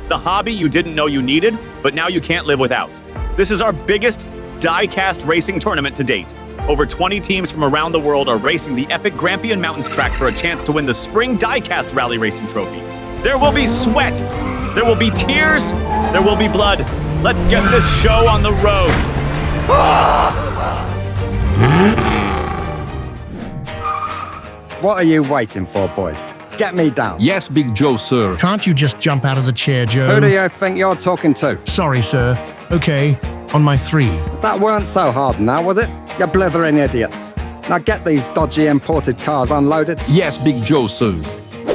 the hobby you didn't know you needed, but now you can't live without. This is our biggest Diecast racing tournament to date. Over 20 teams from around the world are racing the epic Grampian Mountains track for a chance to win the Spring Diecast Rally Racing Trophy. There will be sweat, there will be tears, there will be blood. Let's get this show on the road. What are you waiting for, boys? Get me down. Yes, Big Joe, sir. Can't you just jump out of the chair, Joe? Who do you think you're talking to? Sorry, sir. Okay, on my 3. That weren't so hard now, was it? You blithering idiots. Now get these dodgy imported cars unloaded. Yes, Big Joe, sir.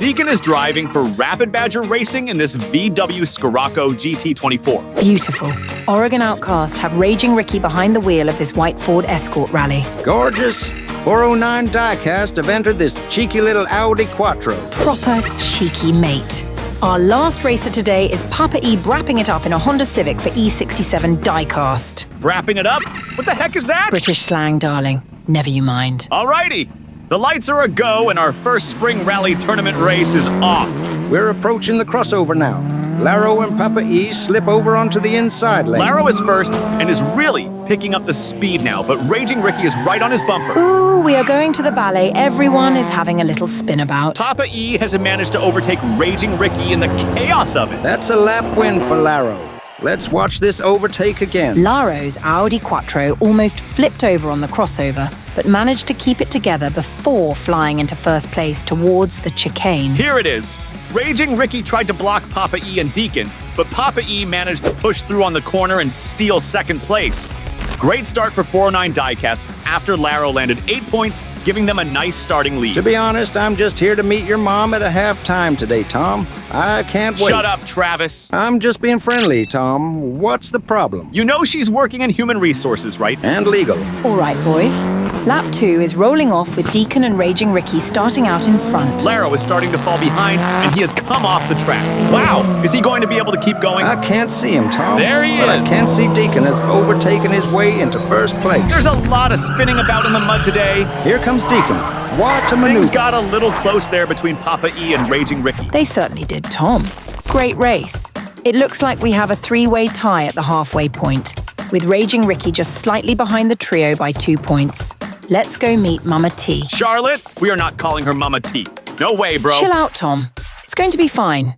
Deacon is driving for Rapid Badger Racing in this VW Scirocco GT24. Beautiful. Oregon Outcast have Raging Ricky behind the wheel of this white Ford Escort rally. Gorgeous. 409 Diecast have entered this cheeky little Audi Quattro. Proper cheeky mate. Our last racer today is Papa E wrapping it up in a Honda Civic for E67 Diecast. Wrapping it up? What the heck is that? British slang, darling. Never you mind. Alrighty. The lights are a go and our first spring rally tournament race is off. We're approaching the crossover now. Laro and Papa E slip over onto the inside lane. Laro is first and is really picking up the speed now, but Raging Ricky is right on his bumper. Ooh, we are going to the ballet. Everyone is having a little spin about. Papa E has managed to overtake Raging Ricky in the chaos of it. That's a lap win for Laro. Let's watch this overtake again. Laro's Audi Quattro almost flipped over on the crossover, but managed to keep it together before flying into first place towards the chicane. Here it is. Raging Ricky tried to block Papa E and Deacon, but Papa E managed to push through on the corner and steal second place. Great start for 409 Diecast after Laro landed 8 points, giving them a nice starting lead. To be honest, I'm just here to meet your mom at a halftime today, Tom. I can't wait. Shut up, Travis. I'm just being friendly, Tom. What's the problem? You know she's working in human resources, right? And legal. All right, boys. Lap 2 is rolling off with Deacon and Raging Ricky starting out in front. Laro is starting to fall behind, and he has come off the track. Wow, is he going to be able to keep going? I can't see him, Tom. There he but is. I can see Deacon has overtaken his way into first place. There's a lot of spinning about in the mud today. Here comes Deacon. What a maneuver. Things got a little close there between Papa E and Raging Ricky. They certainly did, Tom. Great race. It looks like we have a 3-way tie at the halfway point, with Raging Ricky just slightly behind the trio by 2 points. Let's go meet Mama T. Charlotte, we are not calling her Mama T. No way, bro. Chill out, Tom. It's going to be fine.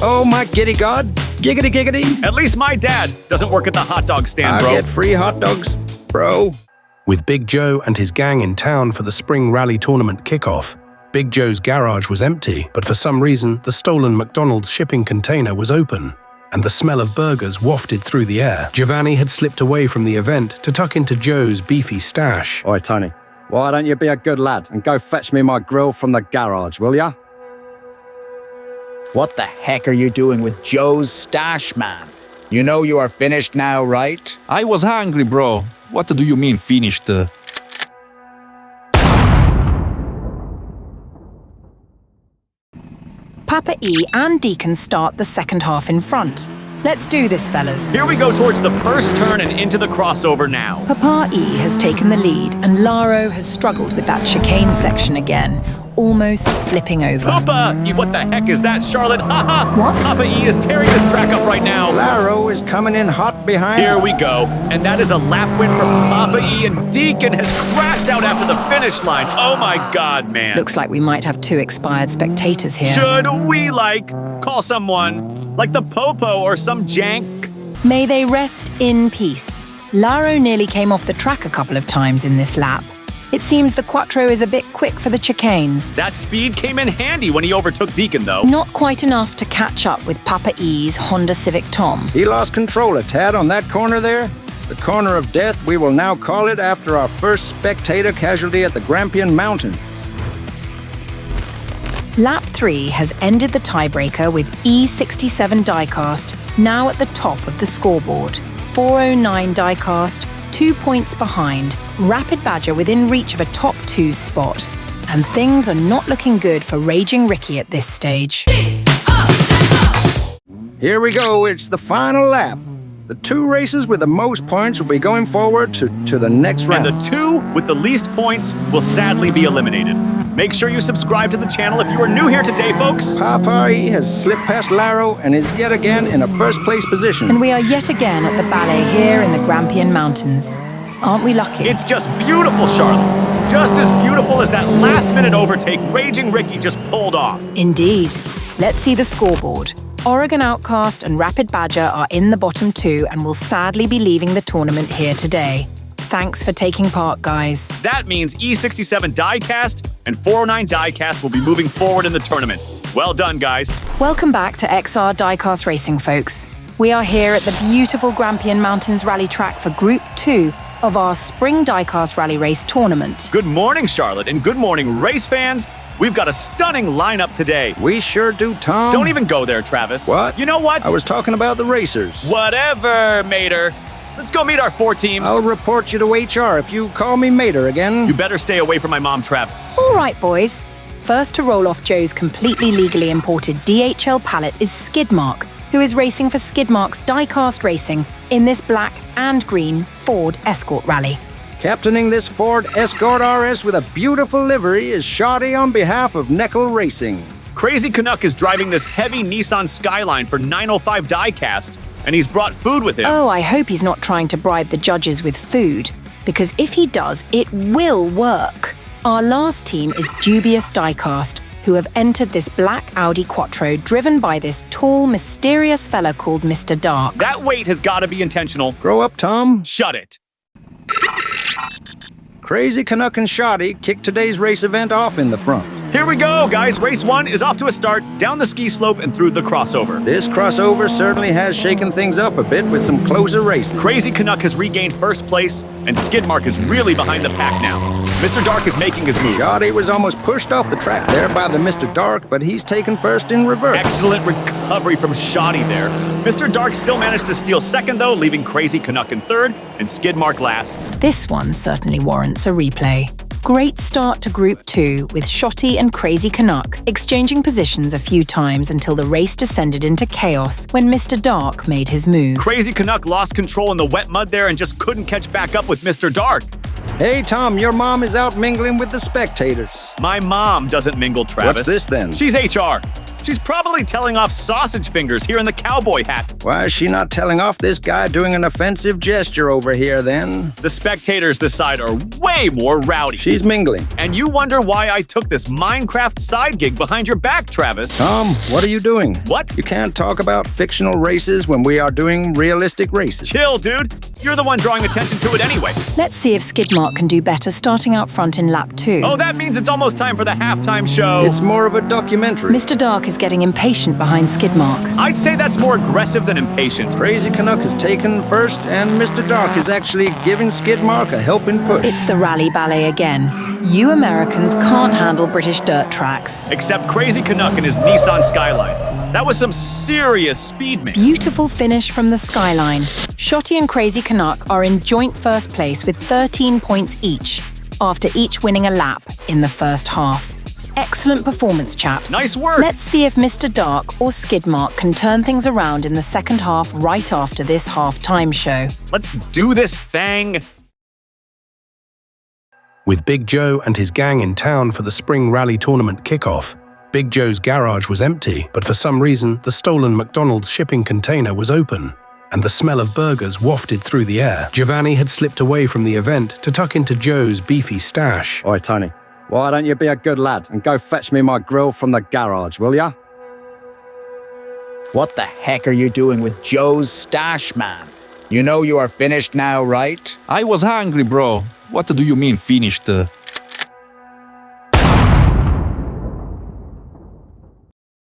Oh my giddy god. Giggity giggity. At least my dad doesn't work at the hot dog stand, I bro. get free hot dogs, bro. With Big Joe and his gang in town for the Spring Rally Tournament kickoff, Big Joe's garage was empty, but for some reason, the stolen McDonald's shipping container was open, and the smell of burgers wafted through the air. Giovanni had slipped away from the event to tuck into Joe's beefy stash. Oi, Tony, why don't you be a good lad and go fetch me my grill from the garage, will ya? What the heck are you doing with Joe's stash, man? You know you are finished now, right? I was hungry, bro. What do you mean finished? Papa E and Deacon start the second half in front. Let's do this, fellas. Here we go towards the first turn and into the crossover now. Papa E has taken the lead, and Laro has struggled with that chicane section again, almost flipping over. Papa E, what the heck is that, Charlotte? Haha! What? Papa E is tearing this track up right now. Laro is coming in hot behind. Here we go. And that is a lap win for Papa E, and Deacon has crashed out after the finish line. Oh my God, man. Looks like we might have 2 expired spectators here. Should we, call someone? Like the Popo or some jank? May they rest in peace. Laro nearly came off the track a couple of times in this lap. It seems the Quattro is a bit quick for the chicanes. That speed came in handy when he overtook Deacon, though. Not quite enough to catch up with Papa E's Honda Civic Tom. He lost control a tad on that corner there. The corner of death, we will now call it after our first spectator casualty at the Grampian Mountains. Lap 3 has ended the tiebreaker with E67 Diecast now at the top of the scoreboard. 409 Diecast, 2 points behind. Rapid Badger within reach of a top 2 spot. And things are not looking good for Raging Ricky at this stage. Here we go, it's the final lap. The 2 races with the most points will be going forward to the next round. And the 2 with the least points will sadly be eliminated. Make sure you subscribe to the channel if you are new here today, folks. Papari has slipped past Laro and is yet again in a first-place position. And we are yet again at the ballet here in the Grampian Mountains. Aren't we lucky? It's just beautiful, Charlotte. Just as beautiful as that last-minute overtake Raging Ricky just pulled off. Indeed. Let's see the scoreboard. Oregon Outcast and Rapid Badger are in the bottom 2 and will sadly be leaving the tournament here today. Thanks for taking part, guys. That means E67 Diecast and 409 Diecast will be moving forward in the tournament. Well done, guys. Welcome back to XR Diecast Racing, folks. We are here at the beautiful Grampian Mountains Rally track for Group 2 of our Spring Diecast Rally Race tournament. Good morning, Charlotte, and good morning, race fans. We've got a stunning lineup today. We sure do, Tom. Don't even go there, Travis. What? You know what? I was talking about the racers. Whatever, Mater. Let's go meet our 4 teams. I'll report you to HR if you call me Mater again. You better stay away from my mom, Travis. All right, boys. First to roll off Joe's completely legally imported DHL pallet is Skidmark, who is racing for Skidmark's Diecast Racing in this black and green Ford Escort Rally. Captaining this Ford Escort RS with a beautiful livery is Shoddy on behalf of Neckel Racing. Crazy Canuck is driving this heavy Nissan Skyline for 905 Diecast, and he's brought food with him. Oh, I hope he's not trying to bribe the judges with food, because if he does, it will work. Our last team is Dubious Diecast, who have entered this black Audi Quattro driven by this tall, mysterious fella called Mr. Dark. That weight has got to be intentional. Grow up, Tom. Shut it. Crazy Canuck and Shoddy kicked today's race event off in the front. Here we go, guys. Race 1 is off to a start, down the ski slope and through the crossover. This crossover certainly has shaken things up a bit with some closer races. Crazy Canuck has regained first place, and Skidmark is really behind the pack now. Mr. Dark is making his move. Shoddy was almost pushed off the track there by the Mr. Dark, but he's taken first in reverse. Excellent recovery from Shoddy there. Mr. Dark still managed to steal second, though, leaving Crazy Canuck in third and Skidmark last. This one certainly warrants a replay. Great start to Group 2 with Shotty and Crazy Canuck exchanging positions a few times until the race descended into chaos when Mr. Dark made his move. Crazy Canuck lost control in the wet mud there and just couldn't catch back up with Mr. Dark. Hey, Tom, your mom is out mingling with the spectators. My mom doesn't mingle, Travis. What's this then? She's HR. She's probably telling off sausage fingers here in the cowboy hat. Why is she not telling off this guy doing an offensive gesture over here then? The spectators this side are way more rowdy. She's mingling. And you wonder why I took this Minecraft side gig behind your back, Travis. Tom, what are you doing? What? You can't talk about fictional races when we are doing realistic races. Chill, dude. You're the one drawing attention to it anyway. Let's see if Skidmark can do better starting out front in lap 2. Oh, that means it's almost time for the halftime show. It's more of a documentary. Mr. Dark is getting impatient behind Skidmark. I'd say that's more aggressive than impatient. Crazy Canuck is taken first, and Mr. Dark is actually giving Skidmark a helping push. It's the rally ballet again. You Americans can't handle British dirt tracks. Except Crazy Canuck and his Nissan Skyline. That was some serious speed, man. Beautiful finish from the Skyline. Shotty and Crazy Canuck are in joint first place with 13 points each, after each winning a lap in the first half. Excellent performance, chaps. Nice work. Let's see if Mr. Dark or Skidmark can turn things around in the second half right after this half-time show. Let's do this thing. With Big Joe and his gang in town for the Spring Rally Tournament kickoff, Big Joe's garage was empty, but for some reason, the stolen McDonald's shipping container was open, and the smell of burgers wafted through the air. Giovanni had slipped away from the event to tuck into Joe's beefy stash. Oi, Tony, why don't you be a good lad and go fetch me my grill from the garage, will ya? What the heck are you doing with Joe's stash, man? You know you are finished now, right? I was hungry, bro. What do you mean finished?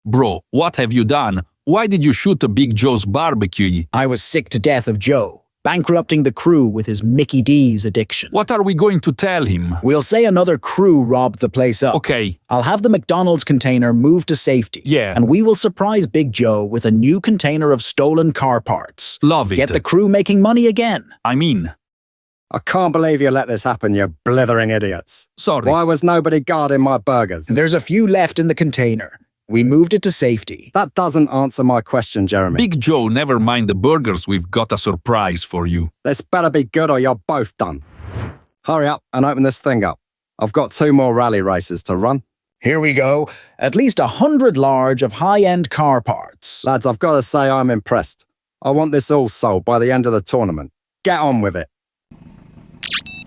Bro, what have you done? Why did you shoot Big Joe's barbecue? I was sick to death of Joe, bankrupting the crew with his Mickey D's addiction. What are we going to tell him? We'll say another crew robbed the place up. Okay. I'll have the McDonald's container moved to safety. Yeah. And we will surprise Big Joe with a new container of stolen car parts. Love it. Get the crew making money again. I mean, I can't believe you let this happen, you blithering idiots. sorry. Why was nobody guarding my burgers? There's a few left in the container. We moved it to safety. That doesn't answer my question, Jeremy. Big Joe, never mind the burgers, we've got a surprise for you. This better be good or you're both done. Hurry up and open this thing up. I've got 2 more rally races to run. Here we go. At least 100 large of high-end car parts. Lads, I've got to say I'm impressed. I want this all sold by the end of the tournament. Get on with it.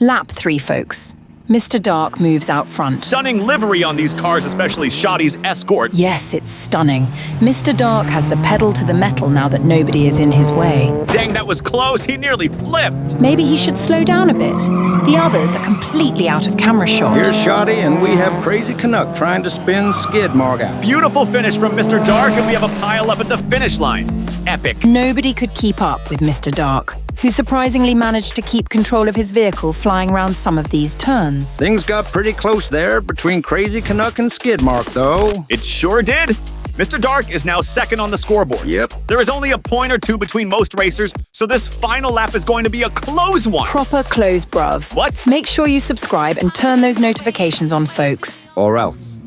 Lap 3, folks. Mr. Dark moves out front. Stunning livery on these cars, especially Shoddy's Escort. Yes, it's stunning. Mr. Dark has the pedal to the metal now that nobody is in his way. Dang, that was close. He nearly flipped. Maybe he should slow down a bit. The others are completely out of camera shot. Here's Shoddy, and we have Crazy Canuck trying to spin Skidmark out. Beautiful finish from Mr. Dark, and we have a pile up at the finish line. Epic. Nobody could keep up with Mr. Dark, who surprisingly managed to keep control of his vehicle flying around some of these turns. Things got pretty close there between Crazy Canuck and Skidmark, though. It sure did. Mr. Dark is now second on the scoreboard. Yep. There is only a point or 2 between most racers, so this final lap is going to be a close one. Proper close, bruv. What? Make sure you subscribe and turn those notifications on, folks. Or else.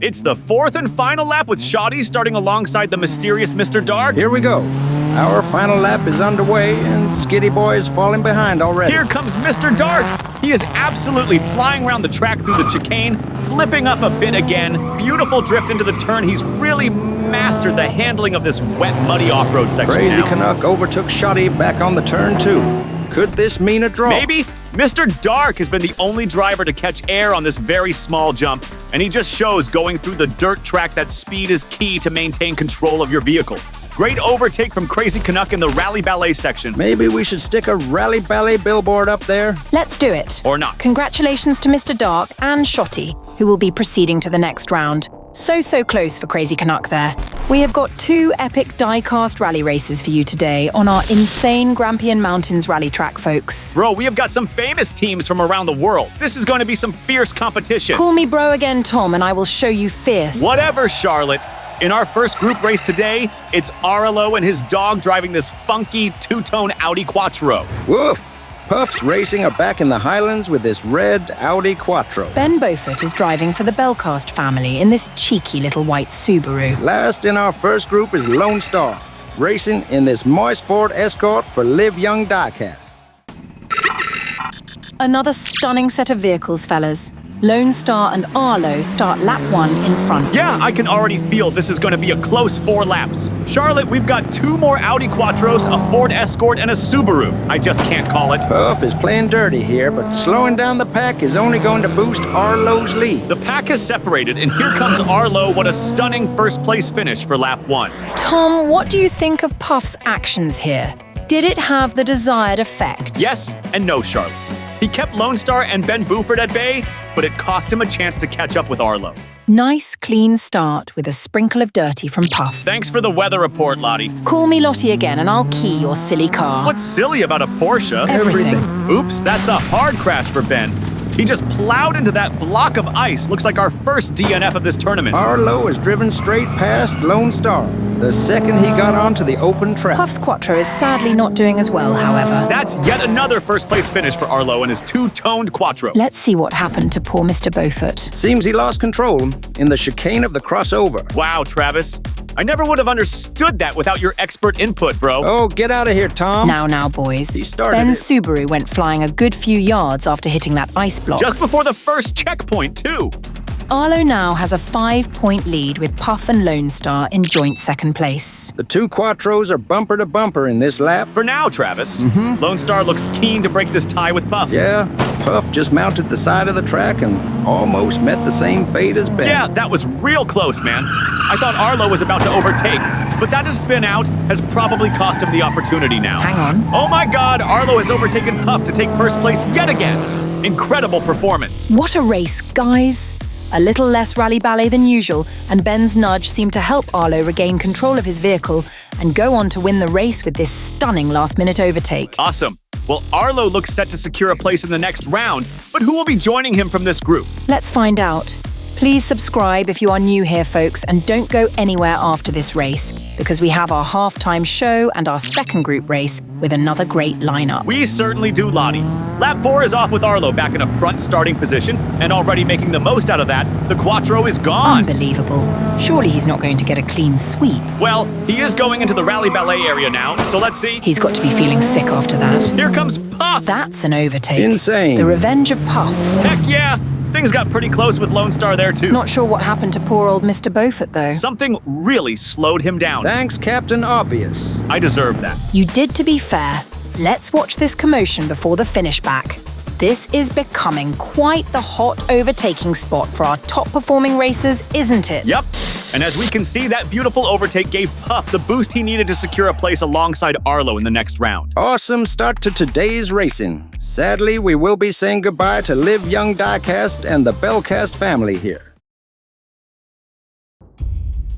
It's the 4th and final lap with Shoddy starting alongside the mysterious Mr. Dark. Here we go. Our final lap is underway, and Skiddy Boy is falling behind already. Here comes Mr. Dark. He is absolutely flying around the track through the chicane, flipping up a bit again. Beautiful drift into the turn. He's really mastered the handling of this wet, muddy off-road section Crazy now. Canuck overtook Shoddy back on the turn, too. Could this mean a draw? Maybe. Mr. Dark has been the only driver to catch air on this very small jump, and he just shows going through the dirt track that speed is key to maintain control of your vehicle. Great overtake from Crazy Canuck in the Rally Ballet section. Maybe we should stick a Rally Ballet billboard up there? Let's do it. Or not. Congratulations to Mr. Dark and Shotty, who will be proceeding to the next round. So close for Crazy Canuck there. We have got 2 epic diecast rally races for you today on our insane Grampian Mountains rally track, folks. Bro, we have got some famous teams from around the world. This is going to be some fierce competition. Call me bro again, Tom, and I will show you fierce. Whatever, Charlotte. In our first group race today, it's Arlo and his dog driving this funky 2-tone Audi Quattro. Woof! Puffs Racing are back in the Highlands with this red Audi Quattro. Ben Beaufort is driving for the Belcast family in this cheeky little white Subaru. Last in our first group is Lone Star, racing in this moist Ford Escort for Live Young Diecast. Another stunning set of vehicles, fellas. Lone Star and Arlo start lap 1 in front. Yeah, I can already feel this is going to be a close 4 laps. Charlotte, we've got 2 more Audi Quattros, a Ford Escort, and a Subaru. I just can't call it. Puff is playing dirty here, but slowing down the pack is only going to boost Arlo's lead. The pack has separated, and here comes Arlo. What a stunning first-place finish for lap 1. Tom, what do you think of Puff's actions here? Did it have the desired effect? Yes and no, Charlotte. He kept Lone Star and Ben Beaufort at bay, but it cost him a chance to catch up with Arlo. Nice, clean start with a sprinkle of dirty from Puff. Thanks for the weather report, Lottie. Call me Lottie again and I'll key your silly car. What's silly about a Porsche? Everything. Oops, that's a hard crash for Ben. He just plowed into that block of ice. Looks like our first DNF of this tournament. Arlo is driven straight past Lone Star the second he got onto the open track. Puff's Quattro is sadly not doing as well, however. That's yet another first-place finish for Arlo and his 2-toned Quattro. Let's see what happened to poor Mr. Beaufort. Seems he lost control in the chicane of the crossover. Wow, Travis. I never would have understood that without your expert input, bro. Oh, get out of here, Tom. Now, boys. He started Ben's it. Subaru went flying a good few yards after hitting that ice block. Just before the first checkpoint, too. Arlo now has a 5-point lead with Puff and Lone Star in joint second place. The 2 Quattros are bumper to bumper in this lap. For now, Travis. Lone Star looks keen to break this tie with Puff. Yeah, Puff just mounted the side of the track and almost met the same fate as Ben. Yeah, that was real close, man. I thought Arlo was about to overtake, but that spin out has probably cost him the opportunity now. Hang on. Oh my God, Arlo has overtaken Puff to take first place yet again. Incredible performance. What a race, guys. A little less rally ballet than usual, and Ben's nudge seemed to help Arlo regain control of his vehicle and go on to win the race with this stunning last-minute overtake. Awesome. Well, Arlo looks set to secure a place in the next round, but who will be joining him from this group? Let's find out. Please subscribe if you are new here, folks, and don't go anywhere after this race, because we have our halftime show and our second group race with another great lineup. We certainly do, Lottie. Lap 4 is off with Arlo back in a front starting position, and already making the most out of that, the Quattro is gone. Unbelievable. Surely he's not going to get a clean sweep. Well, he is going into the Rally Ballet area now, so let's see. He's got to be feeling sick after that. Here comes Puff. That's an overtake. Insane. The revenge of Puff. Heck yeah. Things got pretty close with Lone Star there, too. Not sure what happened to poor old Mr. Beaufort, though. Something really slowed him down. Thanks, Captain Obvious. I deserve that. You did, to be fair. Let's watch this commotion before the finish back. This is becoming quite the hot overtaking spot for our top-performing racers, isn't it? Yep. And as we can see, that beautiful overtake gave Puff the boost he needed to secure a place alongside Arlo in the next round. Awesome start to today's racing. Sadly, we will be saying goodbye to Live Young Diecast and the Bellcast family here.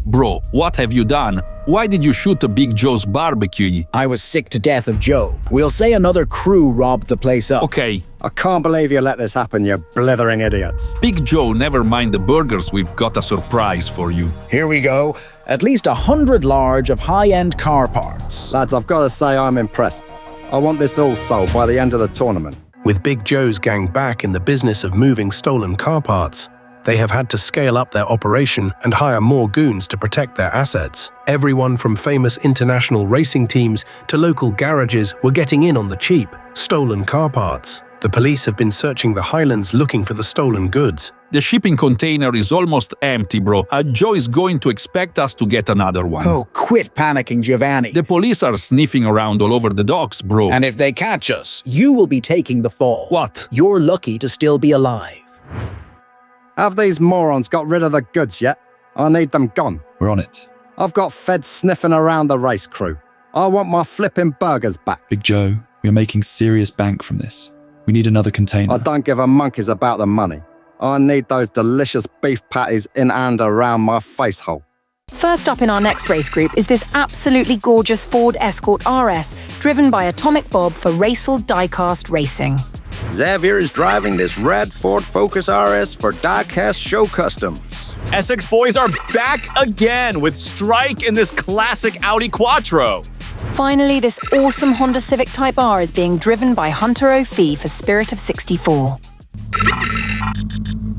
Bro, what have you done? Why did you shoot Big Joe's barbecue? I was sick to death of Joe. We'll say another crew robbed the place up. Okay, I can't believe you let this happen, you blithering idiots. Big Joe, never mind the burgers, we've got a surprise for you. Here we go. At least 100 large of high-end car parts. Lads, I've got to say I'm impressed. I want this all sold by the end of the tournament. With Big Joe's gang back in the business of moving stolen car parts, they have had to scale up their operation and hire more goons to protect their assets. Everyone from famous international racing teams to local garages were getting in on the cheap, stolen car parts. The police have been searching the Highlands looking for the stolen goods. The shipping container is almost empty, bro. Joe is going to expect us to get another one. Oh, quit panicking, Giovanni. The police are sniffing around all over the docks, bro. And if they catch us, you will be taking the fall. What? You're lucky to still be alive. Have these morons got rid of the goods yet? I need them gone. We're on it. I've got feds sniffing around the race crew. I want my flipping burgers back. Big Joe, we are making serious bank from this. We need another container. I don't give a monkeys about the money. I need those delicious beef patties in and around my face hole. First up in our next race group is this absolutely gorgeous Ford Escort RS, driven by Atomic Bob for Racel Diecast Racing. Xavier is driving this rad Ford Focus RS for Diecast Show Customs. Essex boys are back again with Strike in this classic Audi Quattro. Finally, this awesome Honda Civic Type R is being driven by Hunter O'Fee for Spirit of 64.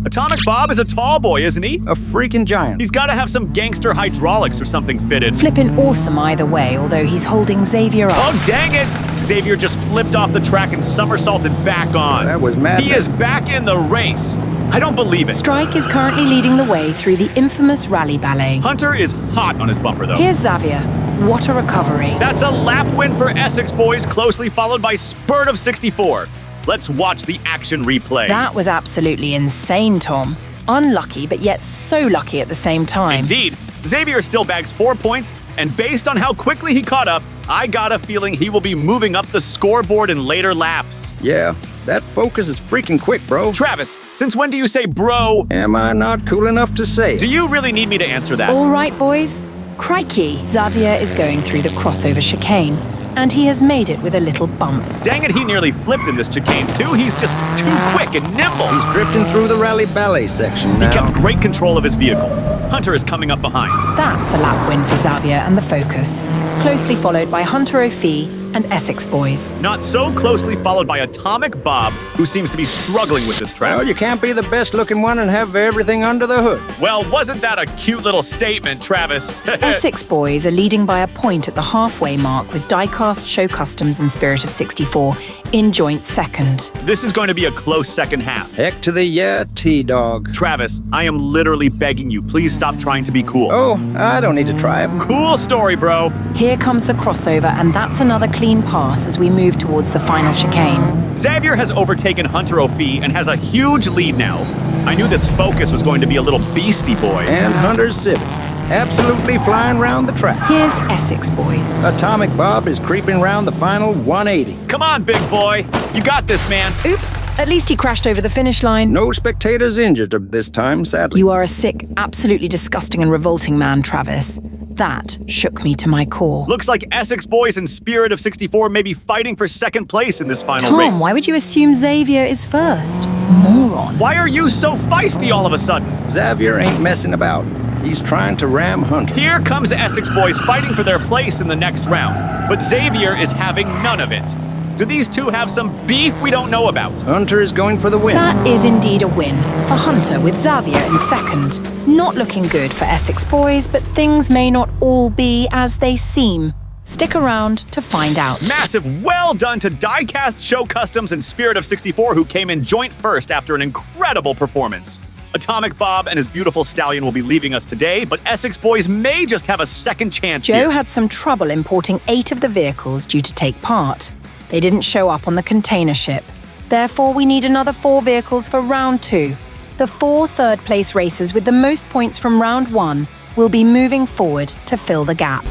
Atomic Bob is a tall boy, isn't he? A freaking giant. He's got to have some gangster hydraulics or something fitted. Flippin' awesome either way, although he's holding Xavier up. Oh, dang it! Xavier just flipped off the track and somersaulted back on. That was madness. He is back in the race. I don't believe it. Strike is currently leading the way through the infamous Rally Ballet. Hunter is hot on his bumper, though. Here's Xavier. What a recovery. That's a lap win for Essex boys, closely followed by Spurt of 64. Let's watch the action replay. That was absolutely insane, Tom. Unlucky, but yet so lucky at the same time. Indeed. Xavier still bags 4 points, and based on how quickly he caught up, I got a feeling he will be moving up the scoreboard in later laps. Yeah, that Focus is freaking quick, bro. Travis, since when do you say bro? Am I not cool enough to say? Do you really need me to answer that? All right, boys. Crikey, Xavier is going through the crossover chicane, and he has made it with a little bump. Dang it, he nearly flipped in this chicane too. He's just too quick and nimble. He's drifting through the Rally Ballet section now. He kept great control of his vehicle. Hunter is coming up behind. That's a lap win for Xavier and the Focus, closely followed by Hunter O'Fee and Essex boys. Not so closely followed by Atomic Bob, who seems to be struggling with this track. Well, you can't be the best looking one and have everything under the hood. Well, wasn't that a cute little statement, Travis? Essex boys are leading by a point at the halfway mark with Diecast Show Customs and Spirit of 64 in joint second. This is going to be a close second half. Heck to the yeah, T-Dog. Travis, I am literally begging you, please stop trying to be cool. Oh, I don't need to try it. Cool story, bro. Here comes the crossover, and that's another clean pass as we move towards the final chicane. Xavier has overtaken Hunter O'Fee and has a huge lead now. I knew this Focus was going to be a little beastie boy. And Hunter's Civic, absolutely flying round the track. Here's Essex boys. Atomic Bob is creeping round the final 180. Come on, big boy. You got this, man. Oop, at least he crashed over the finish line. No spectators injured this time, sadly. You are a sick, absolutely disgusting and revolting man, Travis. That shook me to my core. Looks like Essex Boys and Spirit of 64 may be fighting for second place in this final race. Tom, why would you assume Xavier is first? Moron. Why are you so feisty all of a sudden? Xavier ain't messing about. He's trying to ram Hunter. Here comes Essex Boys fighting for their place in the next round, but Xavier is having none of it. Do these two have some beef we don't know about? Hunter is going for the win. That is indeed a win for Hunter with Xavier in second. Not looking good for Essex Boys, but things may not all be as they seem. Stick around to find out. Massive well done to Diecast, Show Customs, and Spirit of 64 who came in joint first after an incredible performance. Atomic Bob and his beautiful stallion will be leaving us today, but Essex Boys may just have a second chance Joe here. had some trouble importing 8 of the vehicles due to take part. They didn't show up on the container ship. Therefore, we need another 4 vehicles for round 2. The 4 third-place racers with the most points from round 1 will be moving forward to fill the gap.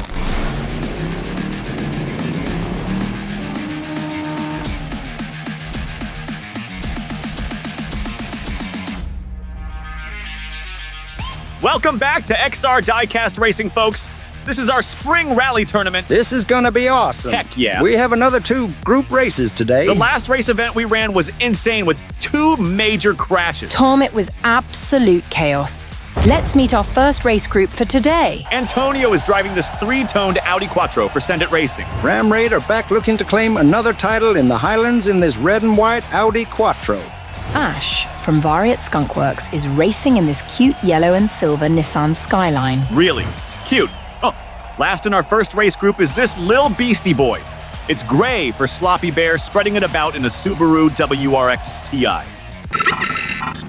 Welcome back to XR Diecast Racing, folks. This is our spring rally tournament. This is gonna be awesome. Heck yeah. We have another 2 group races today. The last race event we ran was insane with 2 major crashes. Tom, it was absolute chaos. Let's meet our first race group for today. Antonio is driving this 3-toned Audi Quattro for Send It Racing. Ram Raid are back looking to claim another title in the Highlands in this red and white Audi Quattro. Ash from Variat Skunkworks is racing in this cute yellow and silver Nissan Skyline. Really cute. Oh, last in our first race group is this Lil Beastie Boy. It's gray for Sloppy Bear, spreading it about in a Subaru WRX Ti.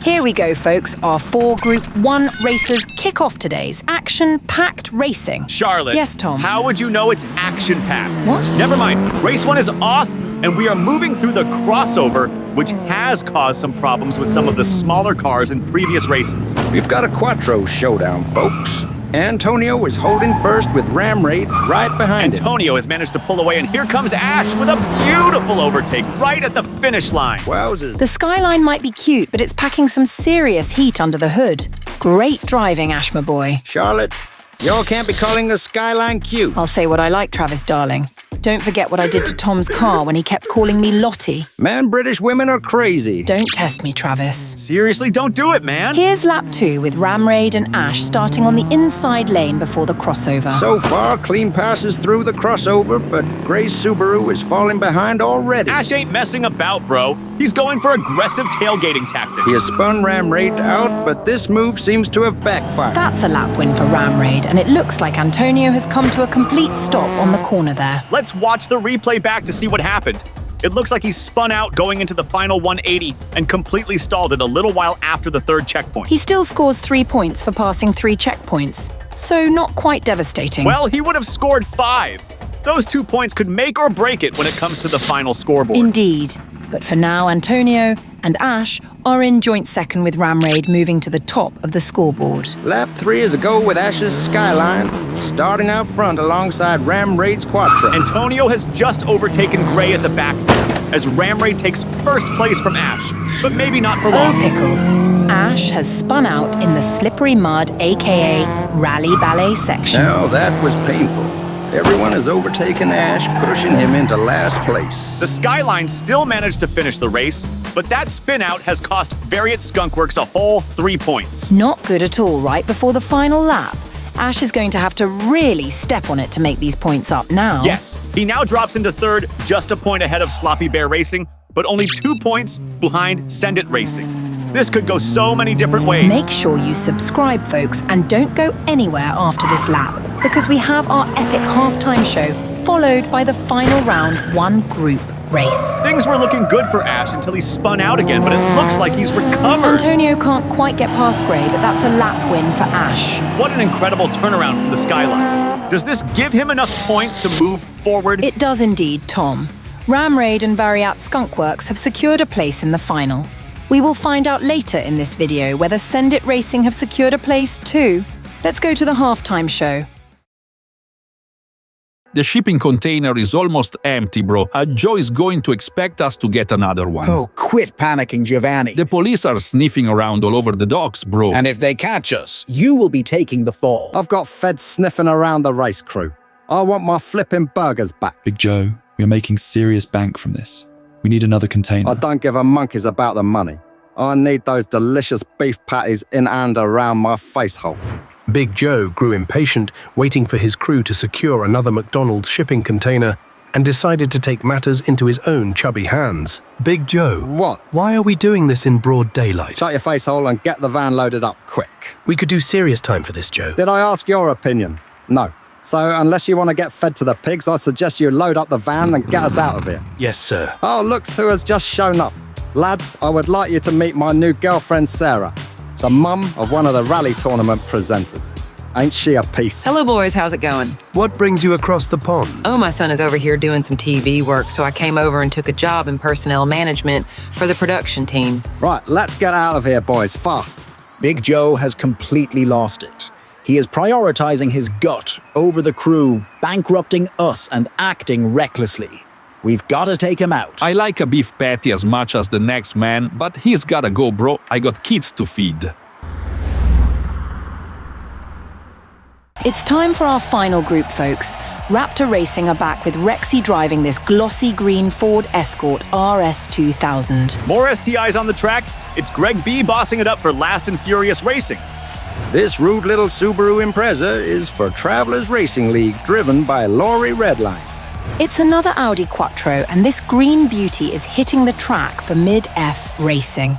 Here we go, folks. Our 4 Group 1 racers kick off today's action-packed racing. Charlotte. Yes, Tom? How would you know it's action-packed? What? Never mind. Race 1 is off, and we are moving through the crossover, which has caused some problems with some of the smaller cars in previous races. We've got a Quattro showdown, folks. Antonio is holding first with Ram Raid right behind him. Antonio has managed to pull away, and here comes Ash with a beautiful overtake right at the finish line. Wowzers. The Skyline might be cute, but it's packing some serious heat under the hood. Great driving, Ash, my boy. Charlotte, y'all can't be calling the Skyline cute. I'll say what I like, Travis, darling. Don't forget what I did to Tom's car when he kept calling me Lottie. Man, British women are crazy. Don't test me, Travis. Seriously, don't do it, man. Here's lap 2 with Ram Raid and Ash starting on the inside lane before the crossover. So far, clean passes through the crossover, but Gray's Subaru is falling behind already. Ash ain't messing about, bro. He's going for aggressive tailgating tactics. He has spun Ram Raid out, but this move seems to have backfired. That's a lap win for Ram Raid, and it looks like Antonio has come to a complete stop on the corner there. Let's watch the replay back to see what happened. It looks like he spun out going into the final 180 and completely stalled it a little while after the 3rd checkpoint. He still scores 3 points for passing 3 checkpoints, so not quite devastating. Well, he would have scored 5. Those 2 points could make or break it when it comes to the final scoreboard. Indeed. But for now, Antonio and Ash are in joint second with Ram Raid moving to the top of the scoreboard. Lap 3 is a go with Ash's Skyline, starting out front alongside Ram Raid's Quattro. Antonio has just overtaken Gray at the back as Ram Raid takes first place from Ash, but maybe not for Oh, long. pickles. Ash has spun out in the slippery mud, aka Rally Ballet section. Now that was painful. Everyone has overtaken Ash, pushing him into last place. The Skyline still managed to finish the race, but that spin out has cost Variat Skunkworks a whole 3 points. Not good at all right before the final lap. Ash is going to have to really step on it to make these points up now. Yes, he now drops into 3rd, just a point ahead of Sloppy Bear Racing, but only 2 points behind Send It Racing. This could go so many different ways. Make sure you subscribe, folks, and don't go anywhere after this lap, because we have our epic halftime show, followed by the final round 1 group race. Things were looking good for Ash until he spun out again, but it looks like he's recovered. Antonio can't quite get past Gray, but that's a lap win for Ash. What an incredible turnaround from the Skyline. Does this give him enough points to move forward? It does indeed, Tom. Ram Raid and Variat Skunkworks have secured a place in the final. We will find out later in this video whether Send It Racing have secured a place too. Let's go to the halftime show. The shipping container is almost empty, bro. Joe is going to expect us to get another one. Oh, quit panicking, Giovanni. The police are sniffing around all over the docks, bro. And if they catch us, you will be taking the fall. I've got feds sniffing around the race crew. I want my flipping burgers back. Big Joe, we are making serious bank from this. We need another container. I don't give a monkeys about the money. I need those delicious beef patties in and around my face hole. Big Joe grew impatient, waiting for his crew to secure another McDonald's shipping container, and decided to take matters into his own chubby hands. Big Joe, What? why are we doing this in broad daylight? Shut your face hole and get the van loaded up quick. We could do serious time for this, Joe. Did I ask your opinion? No. So unless you want to get fed to the pigs, I suggest you load up the van and get us out of here. Yes, sir. Oh, look who has just shown up. Lads, I would like you to meet my new girlfriend, Sarah, the mum of one of the rally tournament presenters. Ain't she a piece? Hello, boys. How's it going? What brings you across the pond? Oh, my son is over here doing some TV work, so I came over and took a job in personnel management for the production team. Right, let's get out of here, boys, fast. Big Joe has completely lost it. He is prioritizing his gut over the crew, bankrupting us and acting recklessly. We've got to take him out. I like a beef patty as much as the next man, but he's gotta go, bro. I got kids to feed. It's time for our final group, folks. Raptor Racing are back with Rexy driving this glossy green Ford Escort RS2000. More STIs on the track. It's Greg B bossing it up for Last and Furious Racing. This rude little Subaru Impreza is for Travelers Racing League, driven by Laurie Redline. It's another Audi Quattro, and this green beauty is hitting the track for Mid-F Racing.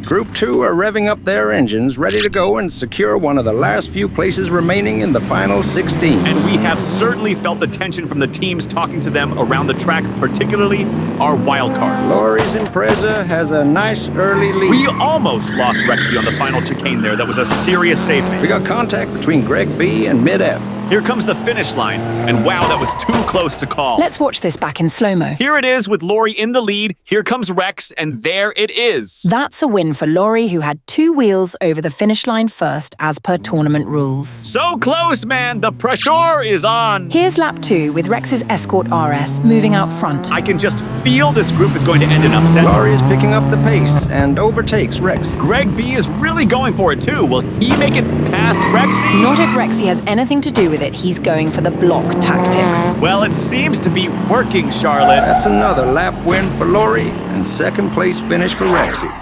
Group 2 are revving up their engines, ready to go and secure one of the last few places remaining in the final 16. And we have certainly felt the tension from the teams talking to them around the track, particularly our wildcards. Laurie's Impreza has a nice early lead. We almost lost Rexy on the final chicane there. That was a serious save. We got contact between Greg B and Mid-F. Here comes the finish line, and wow, that was too close to call. Let's watch this back in slow-mo. Here it is with Laurie in the lead. Here comes Rex, and there it is. That's a win for Laurie, who had 2 wheels over the finish line first, as per tournament rules. So close, man. The pressure is on. Here's lap 2 with Rex's Escort RS moving out front. I can just feel this group is going to end in upset. Laurie is picking up the pace and overtakes Rex. Greg B is really going for it, too. Will he make it past Rexy? Not if Rexy has anything to do with it. He's going for the block tactics. Well, it seems to be working, Charlotte. That's another lap win for Laurie and second place finish for Rexy.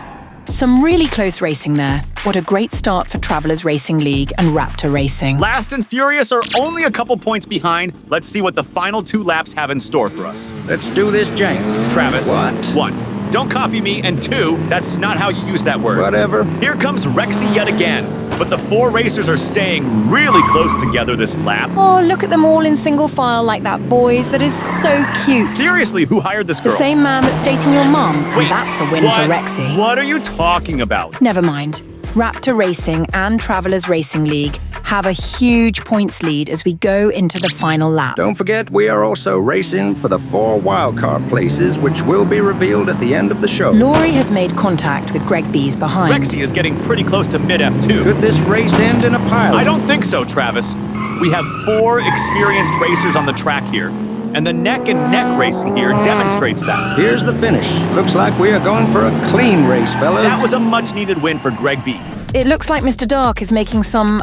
Some really close racing there. What a great start for Travelers Racing League and Raptor Racing. Last and Furious are only a couple points behind. Let's see what the final 2 laps have in store for us. Let's do this, Jane. Travis. What? 1. Don't copy me, and 2. That's not how you use that word. Whatever. Here comes Rexy yet again. But the 4 racers are staying really close together this lap. Oh, look at them all in single file like that, boys. That is so cute. Seriously, who hired this The girl? same man that's dating your mum, and Wait, that's a win what? for Rexy. What are you talking about? Never mind. Raptor Racing and Travelers Racing League have a huge points lead as we go into the final lap. Don't forget, we are also racing for the 4 wildcard places, which will be revealed at the end of the show. Laurie has made contact with Greg B's behind. Rexy is getting pretty close to mid-F too. Could this race end in a pile? I don't think so, Travis. We have 4 experienced racers on the track here, and the neck-and-neck racing here demonstrates that. Here's the finish. Looks like we are going for a clean race, fellas. That was a much-needed win for Greg B. It looks like Mr. Dark is making some,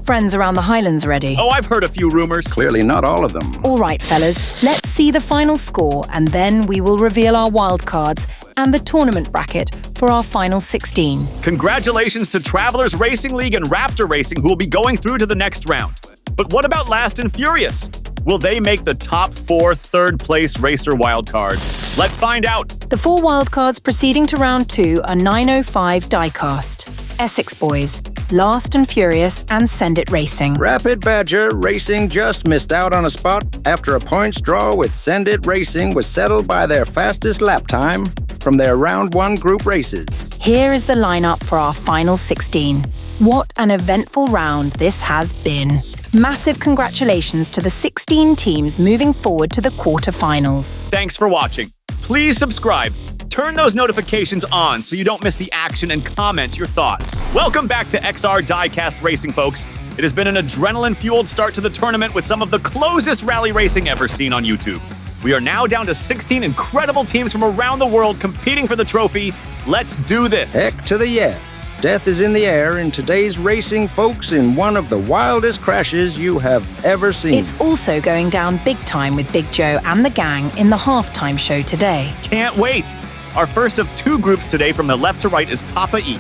friends around the Highlands already. Oh, I've heard a few rumors. Clearly not all of them. All right, fellas, let's see the final score, and then we will reveal our wildcards and the tournament bracket for our final 16. Congratulations to Travelers Racing League and Raptor Racing, who will be going through to the next round. But what about Last and Furious? Will they make the top 4 third-place racer wildcards? Let's find out. The 4 wildcards proceeding to round 2 are 905 Diecast, Essex Boys, Last and Furious, and Send It Racing. Rapid Badger Racing just missed out on a spot after a points draw with Send It Racing was settled by their fastest lap time from their round 1 group races. Here is the lineup for our final 16. What an eventful round this has been. Massive congratulations to the 16 teams moving forward to the quarterfinals. Thanks for watching. Please subscribe. Turn those notifications on so you don't miss the action and comment your thoughts. Welcome back to XR Diecast Racing, folks. It has been an adrenaline-fueled start to the tournament with some of the closest rally racing ever seen on YouTube. We are now down to 16 incredible teams from around the world competing for the trophy. Let's do this. Heck to the yeah. Death is in the air in today's racing, folks, in one of the wildest crashes you have ever seen. It's also going down big time with Big Joe and the gang in the halftime show today. Can't wait. Our first of two groups today from the left to right is Papa E,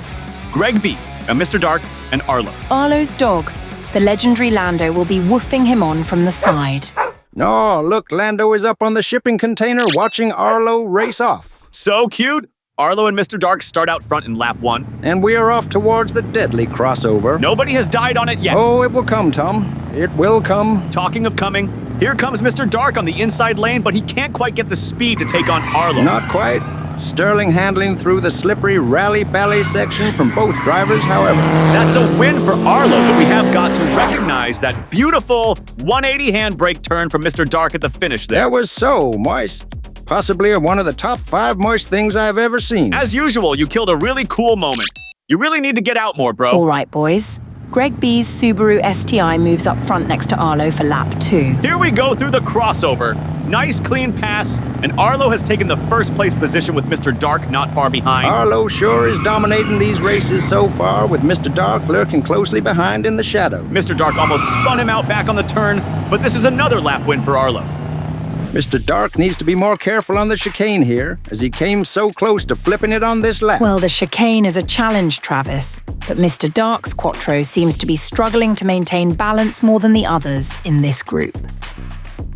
Greg B, and Mr. Dark, and Arlo. Arlo's dog. The legendary Lando will be woofing him on from the side. No, look, Lando is up on the shipping container watching Arlo race off. So cute. Arlo and Mr. Dark start out front in lap 1. And we are off towards the deadly crossover. Nobody has died on it yet. Oh, it will come, Tom. It will come. Talking of coming, here comes Mr. Dark on the inside lane, but he can't quite get the speed to take on Arlo. Not quite. Sterling handling through the slippery rally-bally section from both drivers, however. That's a win for Arlo, but we have got to recognize that beautiful 180 handbrake turn from Mr. Dark at the finish there. That was so moist. Possibly one of the top 5 moist things I've ever seen. As usual, you killed a really cool moment. You really need to get out more, bro. All right, boys. Greg B's Subaru STI moves up front next to Arlo for lap 2. Here we go through the crossover. Nice clean pass, and Arlo has taken the first place position with Mr. Dark not far behind. Arlo sure is dominating these races so far, with Mr. Dark lurking closely behind in the shadow. Mr. Dark almost spun him out back on the turn, but this is another lap win for Arlo. Mr. Dark needs to be more careful on the chicane here, as he came so close to flipping it on this lap. Well, the chicane is a challenge, Travis, but Mr. Dark's Quattro seems to be struggling to maintain balance more than the others in this group.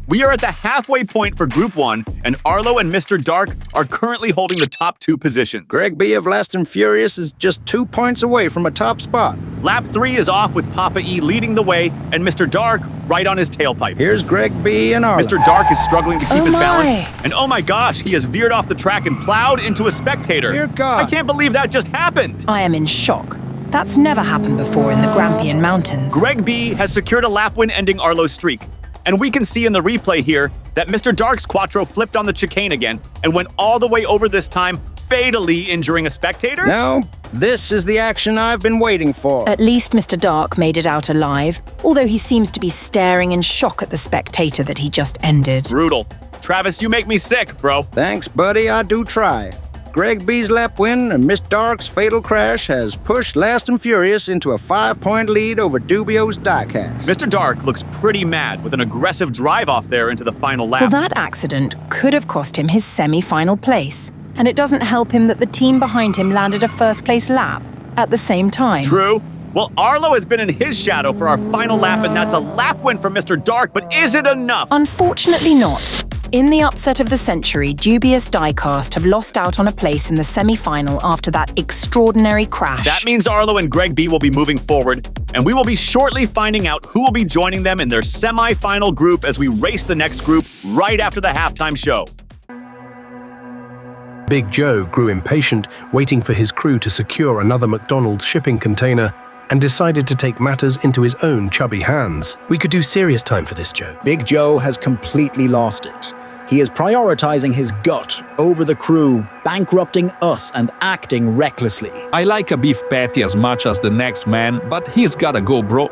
We are at the halfway point for Group 1, and Arlo and Mr. Dark are currently holding the top 2 positions. Greg B of Last and Furious is just 2 points away from a top spot. Lap 3 is off with Papa E leading the way, and Mr. Dark right on his tailpipe. Here's Greg B and Arlo. Mr. Dark is struggling to keep his my. balance, and oh my gosh, he has veered off the track and plowed into a spectator. Dear God. I can't believe that just happened. I am in shock. That's never happened before in the Grampian Mountains. Greg B has secured a lap win ending Arlo's streak. And we can see in the replay here that Mr. Dark's Quattro flipped on the chicane again and went all the way over this time, fatally injuring a spectator? No, this is the action I've been waiting for. At least Mr. Dark made it out alive, although he seems to be staring in shock at the spectator that he just ended. Brutal. Travis, you make me sick, bro. Thanks, buddy, I do try. Greg B's lap win and Miss Dark's fatal crash has pushed Last and Furious into a 5-point lead over Dubio's Diecast. Mr. Dark looks pretty mad with an aggressive drive-off there into the final lap. Well, that accident could have cost him his semi-final place, and it doesn't help him that the team behind him landed a first-place lap at the same time. True. Well, Arlo has been in his shadow for our final lap, and that's a lap win for Mr. Dark, but is it enough? Unfortunately not. In the upset of the century, Dubious Diecast have lost out on a place in the semi-final after that extraordinary crash. That means Arlo and Greg B will be moving forward, and we will be shortly finding out who will be joining them in their semi-final group as we race the next group right after the halftime show. Big Joe grew impatient, waiting for his crew to secure another McDonald's shipping container, and decided to take matters into his own chubby hands. We could do serious time for this, Joe. Big Joe has completely lost it. He is prioritizing his gut over the crew, bankrupting us and acting recklessly. I like a beef patty as much as the next man, but he's gotta go, bro.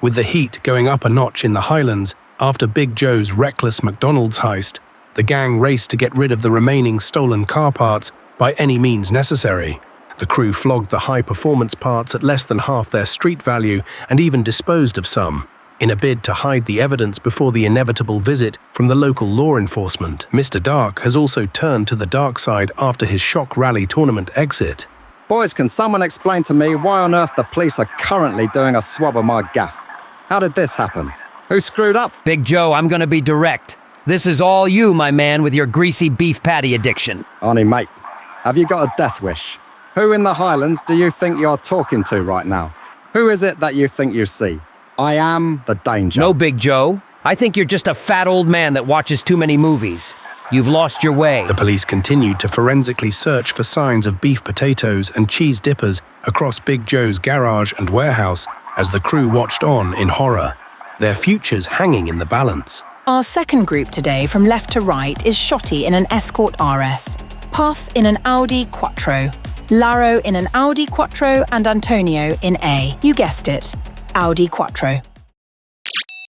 With the heat going up a notch in the Highlands after Big Joe's reckless McDonald's heist, the gang raced to get rid of the remaining stolen car parts by any means necessary. The crew flogged the high-performance parts at less than half their street value and even disposed of some, in a bid to hide the evidence before the inevitable visit from the local law enforcement. Mr. Dark has also turned to the dark side after his shock rally tournament exit. Boys, can someone explain to me why on earth the police are currently doing a swab of my gaff? How did this happen? Who screwed up? Big Joe, I'm gonna be direct. This is all you, my man, with your greasy beef patty addiction. Arnie, mate, have you got a death wish? Who in the Highlands do you think you're talking to right now? Who is it that you think you see? I am the danger. No, Big Joe. I think you're just a fat old man that watches too many movies. You've lost your way. The police continued to forensically search for signs of beef potatoes and cheese dippers across Big Joe's garage and warehouse as the crew watched on in horror, their futures hanging in the balance. Our second group today, from left to right, is Shotty in an Escort RS, Puff in an Audi Quattro, Laro in an Audi Quattro and Antonio in A. You guessed it, Audi Quattro.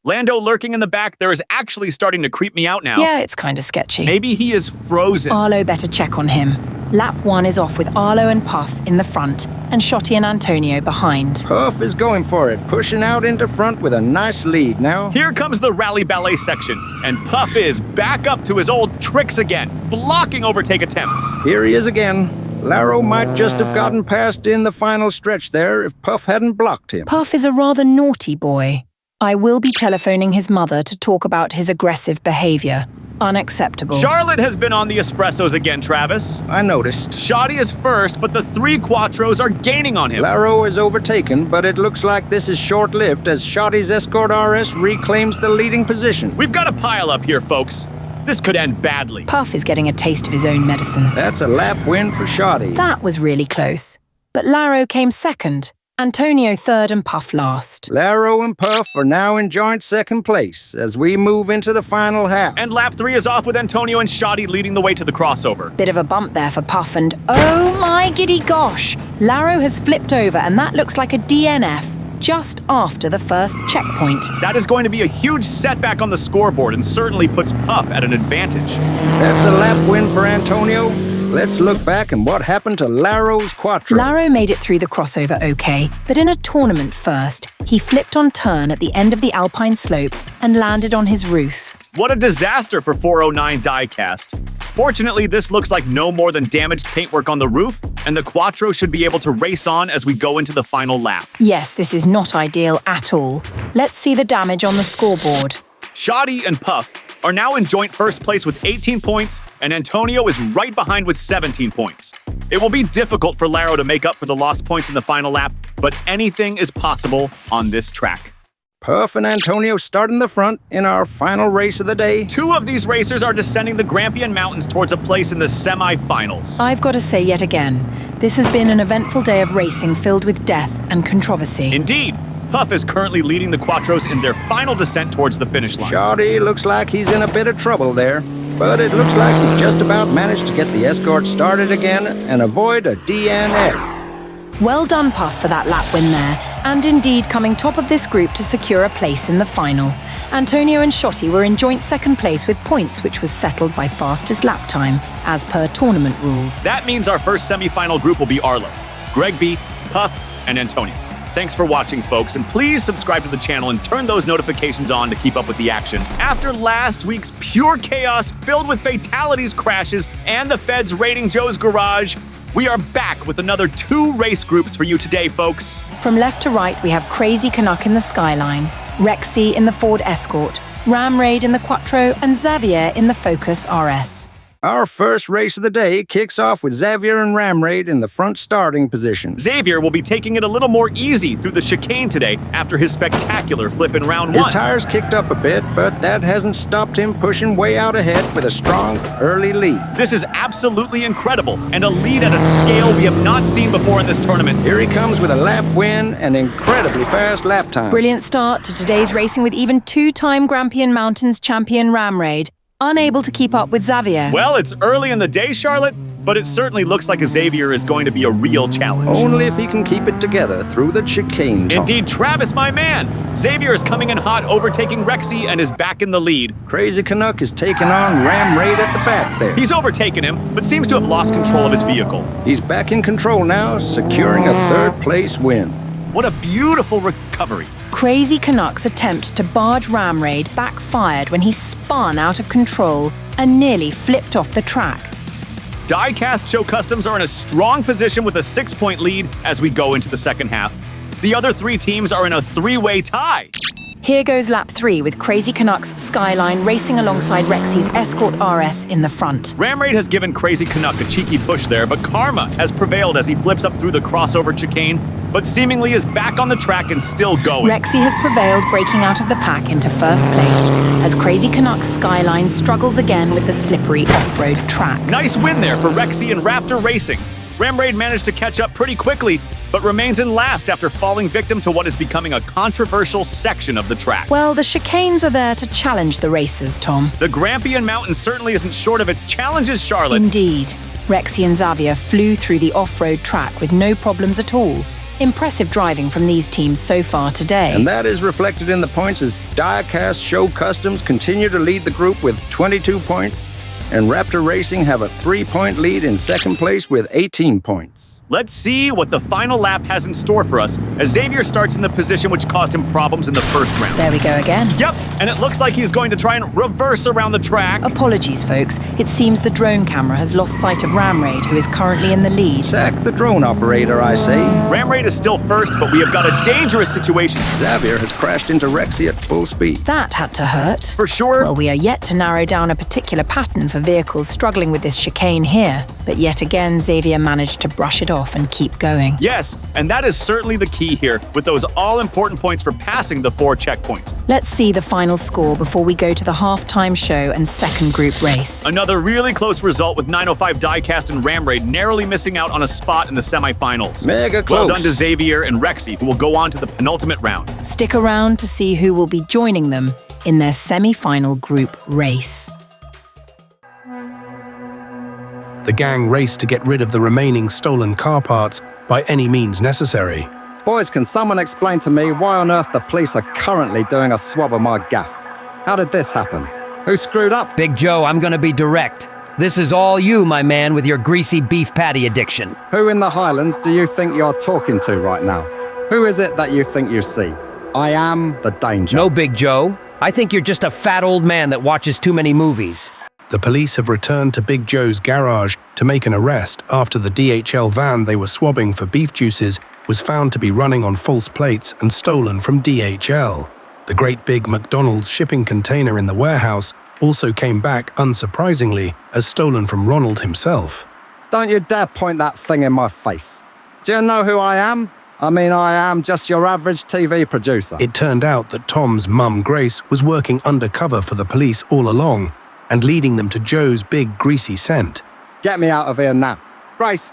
Lando lurking in the back there is actually starting to creep me out now. Yeah, it's kind of sketchy. Maybe he is frozen. Arlo better check on him. Lap 1 is off with Arlo and Puff in the front and Shotty and Antonio behind. Puff is going for it, pushing out into front with a nice lead now. Here comes the rally ballet section, and Puff is back up to his old tricks again, blocking overtake attempts. Here he is again. Laro might just have gotten past in the final stretch there if Puff hadn't blocked him. Puff is a rather naughty boy. I will be telephoning his mother to talk about his aggressive behavior. Unacceptable. Charlotte has been on the espressos again, Travis. I noticed. Shotty is first, but the 3 Quattros are gaining on him. Laro is overtaken, but it looks like this is short-lived as Shotty's Escort RS reclaims the leading position. We've got a pile up here, folks. This could end badly. Puff is getting a taste of his own medicine. That's a lap win for Shotty. That was really close. But Laro came second. Antonio third and Puff last. Laro and Puff are now in joint second place as we move into the final half. And lap 3 is off with Antonio and Shotty leading the way to the crossover. Bit of a bump there for Puff and oh my giddy gosh! Laro has flipped over and that looks like a DNF just after the first checkpoint. That is going to be a huge setback on the scoreboard and certainly puts Puff at an advantage. That's a lap win for Antonio. Let's look back and what happened to Laro's Quattro. Laro made it through the crossover okay, but in a tournament first, he flipped on turn at the end of the Alpine slope and landed on his roof. What a disaster for 409 Diecast. Fortunately, this looks like no more than damaged paintwork on the roof, and the Quattro should be able to race on as we go into the final lap. Yes, this is not ideal at all. Let's see the damage on the scoreboard. Shotty and Puff are now in joint first place with 18 points, and Antonio is right behind with 17 points. It will be difficult for Laro to make up for the lost points in the final lap, but anything is possible on this track. Puff and Antonio start in the front in our final race of the day. 2 of these racers are descending the Grampian Mountains towards a place in the semi-finals. I've got to say yet again, this has been an eventful day of racing filled with death and controversy. Indeed. Puff is currently leading the Quattros in their final descent towards the finish line. Shotty looks like he's in a bit of trouble there, but it looks like he's just about managed to get the Escort started again and avoid a DNF. Well done, Puff, for that lap win there, and indeed coming top of this group to secure a place in the final. Antonio and Shotty were in joint second place with points which was settled by fastest lap time, as per tournament rules. That means our first semi-final group will be Arlo, Greg B, Puff, and Antonio. Thanks for watching, folks, and please subscribe to the channel and turn those notifications on to keep up with the action. After last week's pure chaos filled with fatalities, crashes, and the feds raiding Joe's garage, we are back with another 2 race groups for you today, folks. From left to right, we have Crazy Canuck in the Skyline, Rexy in the Ford Escort, Ram Raid in the Quattro, and Xavier in the Focus RS. Our first race of the day kicks off with Xavier and Ram Raid in the front starting position. Xavier will be taking it a little more easy through the chicane today after his spectacular flip in round 1. His tires kicked up a bit, but that hasn't stopped him pushing way out ahead with a strong early lead. This is absolutely incredible, and a lead at a scale we have not seen before in this tournament. Here he comes with a lap win and incredibly fast lap time. Brilliant start to today's racing with even 2-time Grampian Mountains champion Ram Raid, unable to keep up with Xavier. Well, it's early in the day, Charlotte, but it certainly looks like Xavier is going to be a real challenge. Only if he can keep it together through the chicane. Indeed, Travis, my man. Xavier is coming in hot, overtaking Rexy and is back in the lead. Crazy Canuck is taking on Ram Raid at the back there. He's overtaken him, but seems to have lost control of his vehicle. He's back in control now, securing a third-place win. What a beautiful recovery. Crazy Canuck's attempt to barge Ram Raid backfired when he spun out of control and nearly flipped off the track. Diecast Show Customs are in a strong position with a 6-point lead as we go into the second half. The other 3 teams are in a 3-way tie. Here goes lap 3 with Crazy Canuck's Skyline racing alongside Rexy's Escort RS in the front. Ram Raid has given Crazy Canuck a cheeky push there, but karma has prevailed as he flips up through the crossover chicane, but seemingly is back on the track and still going. Rexy has prevailed, breaking out of the pack into first place, as Crazy Canuck's Skyline struggles again with the slippery off-road track. Nice win there for Rexy and Raptor Racing. Ram Raid managed to catch up pretty quickly, but remains in last after falling victim to what is becoming a controversial section of the track. Well, the chicanes are there to challenge the racers, Tom. The Grampian Mountain certainly isn't short of its challenges, Charlotte. Indeed. Rexy and Xavier flew through the off-road track with no problems at all. Impressive driving from these teams so far today. And that is reflected in the points as Diecast Show Customs continue to lead the group with 22 points, and Raptor Racing have a 3-point lead in second place with 18 points. Let's see what the final lap has in store for us as Xavier starts in the position which caused him problems in the first round. There we go again. Yep, and it looks like he's going to try and reverse around the track. Apologies, folks. It seems the drone camera has lost sight of Ramraid, who is currently in the lead. Sack the drone operator, I say. Ramraid is still first, but we have got a dangerous situation. Xavier has crashed into Rexy at full speed. That had to hurt. For sure. Well, we are yet to narrow down a particular pattern for vehicles struggling with this chicane here, but yet again Xavier managed to brush it off and keep going. Yes, and that is certainly the key here, with those all-important points for passing the 4 checkpoints. Let's see the final score before we go to the halftime show and second group race. Another really close result with 905 Diecast and Ramraid narrowly missing out on a spot in the semifinals. Mega close. Well done to Xavier and Rexy, who will go on to the penultimate round. Stick around to see who will be joining them in their semi-final group race. The gang raced to get rid of the remaining stolen car parts by any means necessary. Boys, can someone explain to me why on earth the police are currently doing a swab of my gaff? How did this happen? Who screwed up? Big Joe, I'm gonna be direct. This is all you, my man, with your greasy beef patty addiction. Who in the Highlands do you think you're talking to right now? Who is it that you think you see? I am the danger. No, Big Joe. I think you're just a fat old man that watches too many movies. The police have returned to Big Joe's garage to make an arrest after the DHL van they were swabbing for beef juices was found to be running on false plates and stolen from DHL. The great big McDonald's shipping container in the warehouse also came back, unsurprisingly, as stolen from Ronald himself. Don't you dare point that thing in my face. Do you know who I am? I mean, I am just your average TV producer. It turned out that Tom's mum, Grace, was working undercover for the police all along and leading them to Joe's big, greasy scent. Get me out of here now. Grace,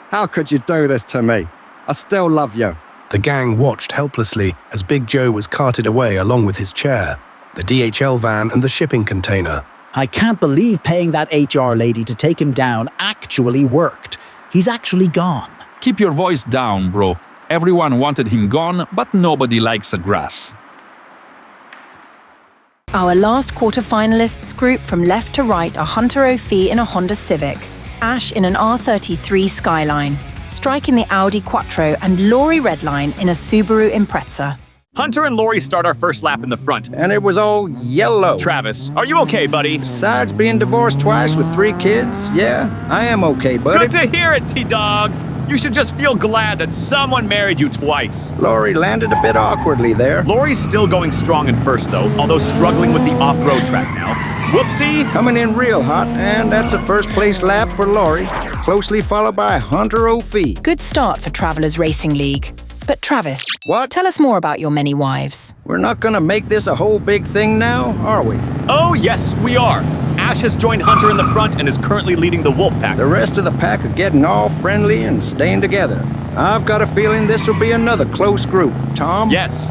how could you do this to me? I still love you. The gang watched helplessly as Big Joe was carted away along with his chair, the DHL van and the shipping container. I can't believe paying that HR lady to take him down actually worked. He's actually gone. Keep your voice down, bro. Everyone wanted him gone, but nobody likes a grass. Our last quarter-finalists group from left to right are Hunter O'Fee in a Honda Civic, Ash in an R33 Skyline, Strike in the Audi Quattro, and Laurie Redline in a Subaru Impreza. Hunter and Laurie start our first lap in the front. And it was all yellow. Travis, are you okay, buddy? Besides being divorced twice with 3 kids, yeah, I am okay, buddy. Good to hear it, T-Dog. You should just feel glad that someone married you twice. Laurie landed a bit awkwardly there. Laurie's still going strong in first, though, although struggling with the off-road track now. Whoopsie! Coming in real hot, and that's a first-place lap for Laurie, closely followed by Hunter O'Fee. Good start for Travelers Racing League. But Travis, what? Tell us more about your many wives. We're not gonna make this a whole big thing now, are we? Oh, yes, we are. Ash has joined Hunter in the front and is currently leading the wolf pack. The rest of the pack are getting all friendly and staying together. I've got a feeling this will be another close group. Tom? Yes,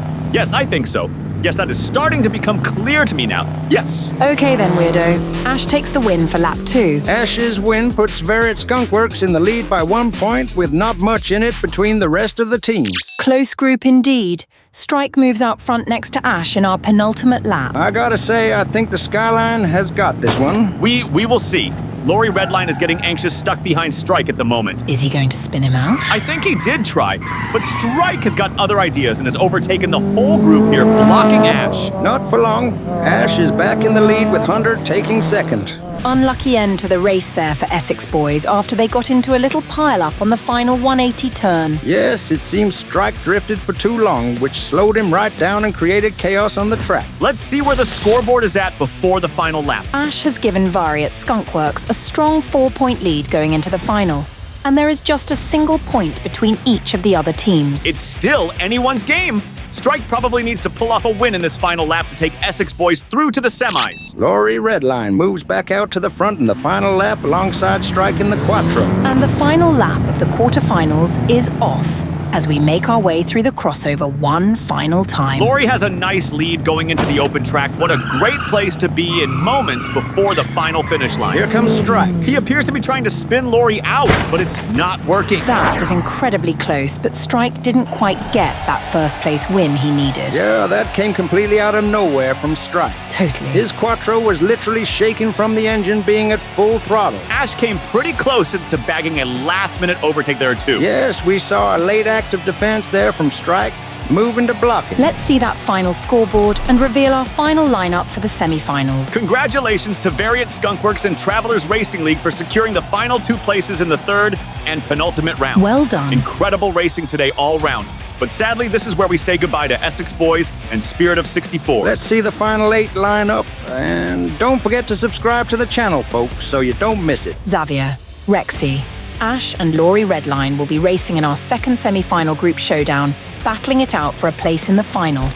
I think so. Yes, that is starting to become clear to me now. Yes. Okay then, weirdo. Ash takes the win for lap 2. Ash's win puts Verrett Skunkworks in the lead by 1 point with not much in it between the rest of the teams. Close group indeed. Strike moves out front next to Ash in our penultimate lap. I gotta say, I think the Skyline has got this one. We will see. Laurie Redline is getting anxious stuck behind Strike at the moment. Is he going to spin him out? I think he did try, but Strike has got other ideas and has overtaken the whole group here, blocking Ash. Not for long. Ash is back in the lead with Hunter taking second. Unlucky end to the race there for Essex boys after they got into a little pile-up on the final 180 turn. Yes, it seems Strike drifted for too long, which slowed him right down and created chaos on the track. Let's see where the scoreboard is at before the final lap. Ash has given Vari at Skunkworks a strong 4-point lead going into the final, and there is just a single point between each of the other teams. It's still anyone's game. Strike probably needs to pull off a win in this final lap to take Essex boys through to the semis. Laurie Redline moves back out to the front in the final lap alongside Strike in the Quattro. And the final lap of the quarterfinals is off as we make our way through the crossover one final time. Laurie has a nice lead going into the open track. What a great place to be in moments before the final finish line. Here comes Strike. He appears to be trying to spin Laurie out, but it's not working. That was incredibly close, but Strike didn't quite get that first place win he needed. Yeah, that came completely out of nowhere from Strike. Totally. His Quattro was literally shaking from the engine being at full throttle. Ash came pretty close to bagging a last-minute overtake there too. Yes, we saw a late act of defense there from Strike, moving to block it. Let's see that final scoreboard and reveal our final lineup for the semifinals. Congratulations to Variant Skunkworks and Travelers Racing League for securing the final 2 places in the third and penultimate round. Well done. Incredible racing today all round. But sadly, this is where we say goodbye to Essex Boys and Spirit of 64. Let's see the final 8 lineup, and don't forget to subscribe to the channel, folks, so you don't miss it. Xavier, Rexy, Ash and Laurie Redline will be racing in our second semi-final group showdown, battling it out for a place in the final.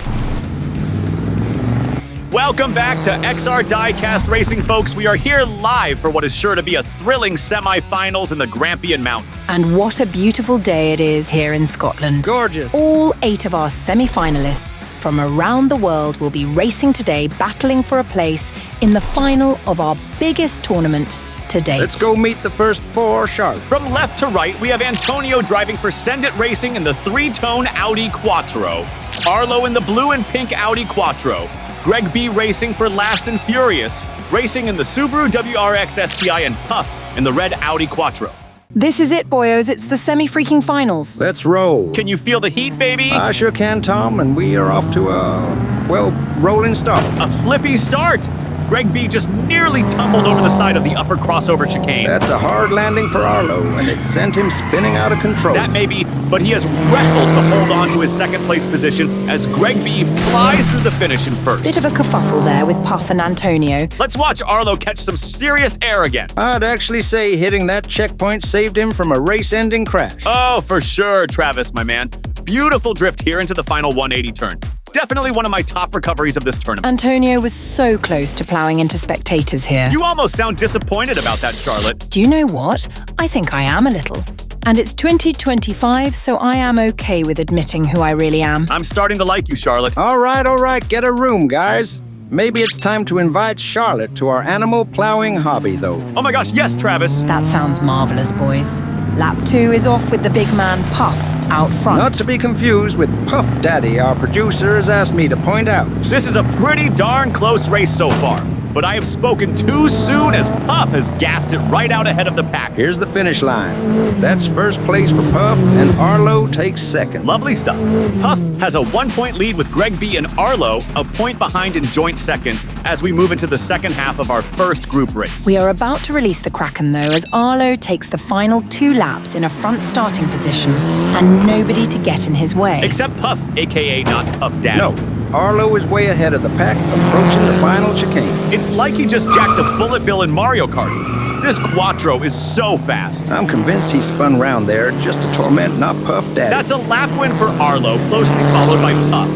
Welcome back to XR Diecast Racing, folks. We are here live for what is sure to be a thrilling semi-finals in the Grampian Mountains. And what a beautiful day it is here in Scotland. Gorgeous. All 8 of our semi-finalists from around the world will be racing today, battling for a place in the final of our biggest tournament to date. Let's go meet the first 4 Charlotte. From left to right, we have Antonio driving for Send It Racing in the 3-tone Audi Quattro, Arlo in the blue and pink Audi Quattro, Greg B racing for Last and Furious, racing in the Subaru WRX STI, and Puff in the red Audi Quattro. This is it, boyos. It's the semi-freaking finals. Let's roll. Can you feel the heat, baby? I sure can, Tom, and we are off to a, rolling start. A flippy start. Greg B just nearly tumbled over the side of the upper crossover chicane. That's a hard landing for Arlo, and it sent him spinning out of control. That may be, but he has wrestled to hold on to his second place position as Greg B flies through the finish in first. Bit of a kerfuffle there with Puff and Antonio. Let's watch Arlo catch some serious air again. I'd actually say hitting that checkpoint saved him from a race-ending crash. Oh, for sure, Travis, my man. Beautiful drift here into the final 180 turn. Definitely one of my top recoveries of this tournament. Antonio was so close to plowing into spectators here. You almost sound disappointed about that, Charlotte. Do you know what? I think I am a little. And it's 2025, so I am okay with admitting who I really am. I'm starting to like you, Charlotte. All right, get a room, guys. Maybe it's time to invite Charlotte to our animal plowing hobby, though. Oh my gosh, yes, Travis. That sounds marvelous, boys. Lap 2 is off with the big man Puff out front. Not to be confused with Puff Daddy, our producer has asked me to point out. This is a pretty darn close race so far, but I have spoken too soon as Puff has gassed it right out ahead of the pack. Here's the finish line. That's first place for Puff, and Arlo takes second. Lovely stuff. Puff has a 1-point lead with Greg B and Arlo a point behind in joint second as we move into the second half of our first group race. We are about to release the Kraken, though, as Arlo takes the final 2 laps in a front starting position and nobody to get in his way. Except Puff, aka not Puff Daddy. No, Arlo is way ahead of the pack, approaching the final chicane. It's like he just jacked a bullet bill in Mario Kart. This Quattro is so fast. I'm convinced he spun round there just to torment not Puff Daddy. That's a lap win for Arlo, closely followed by Puff,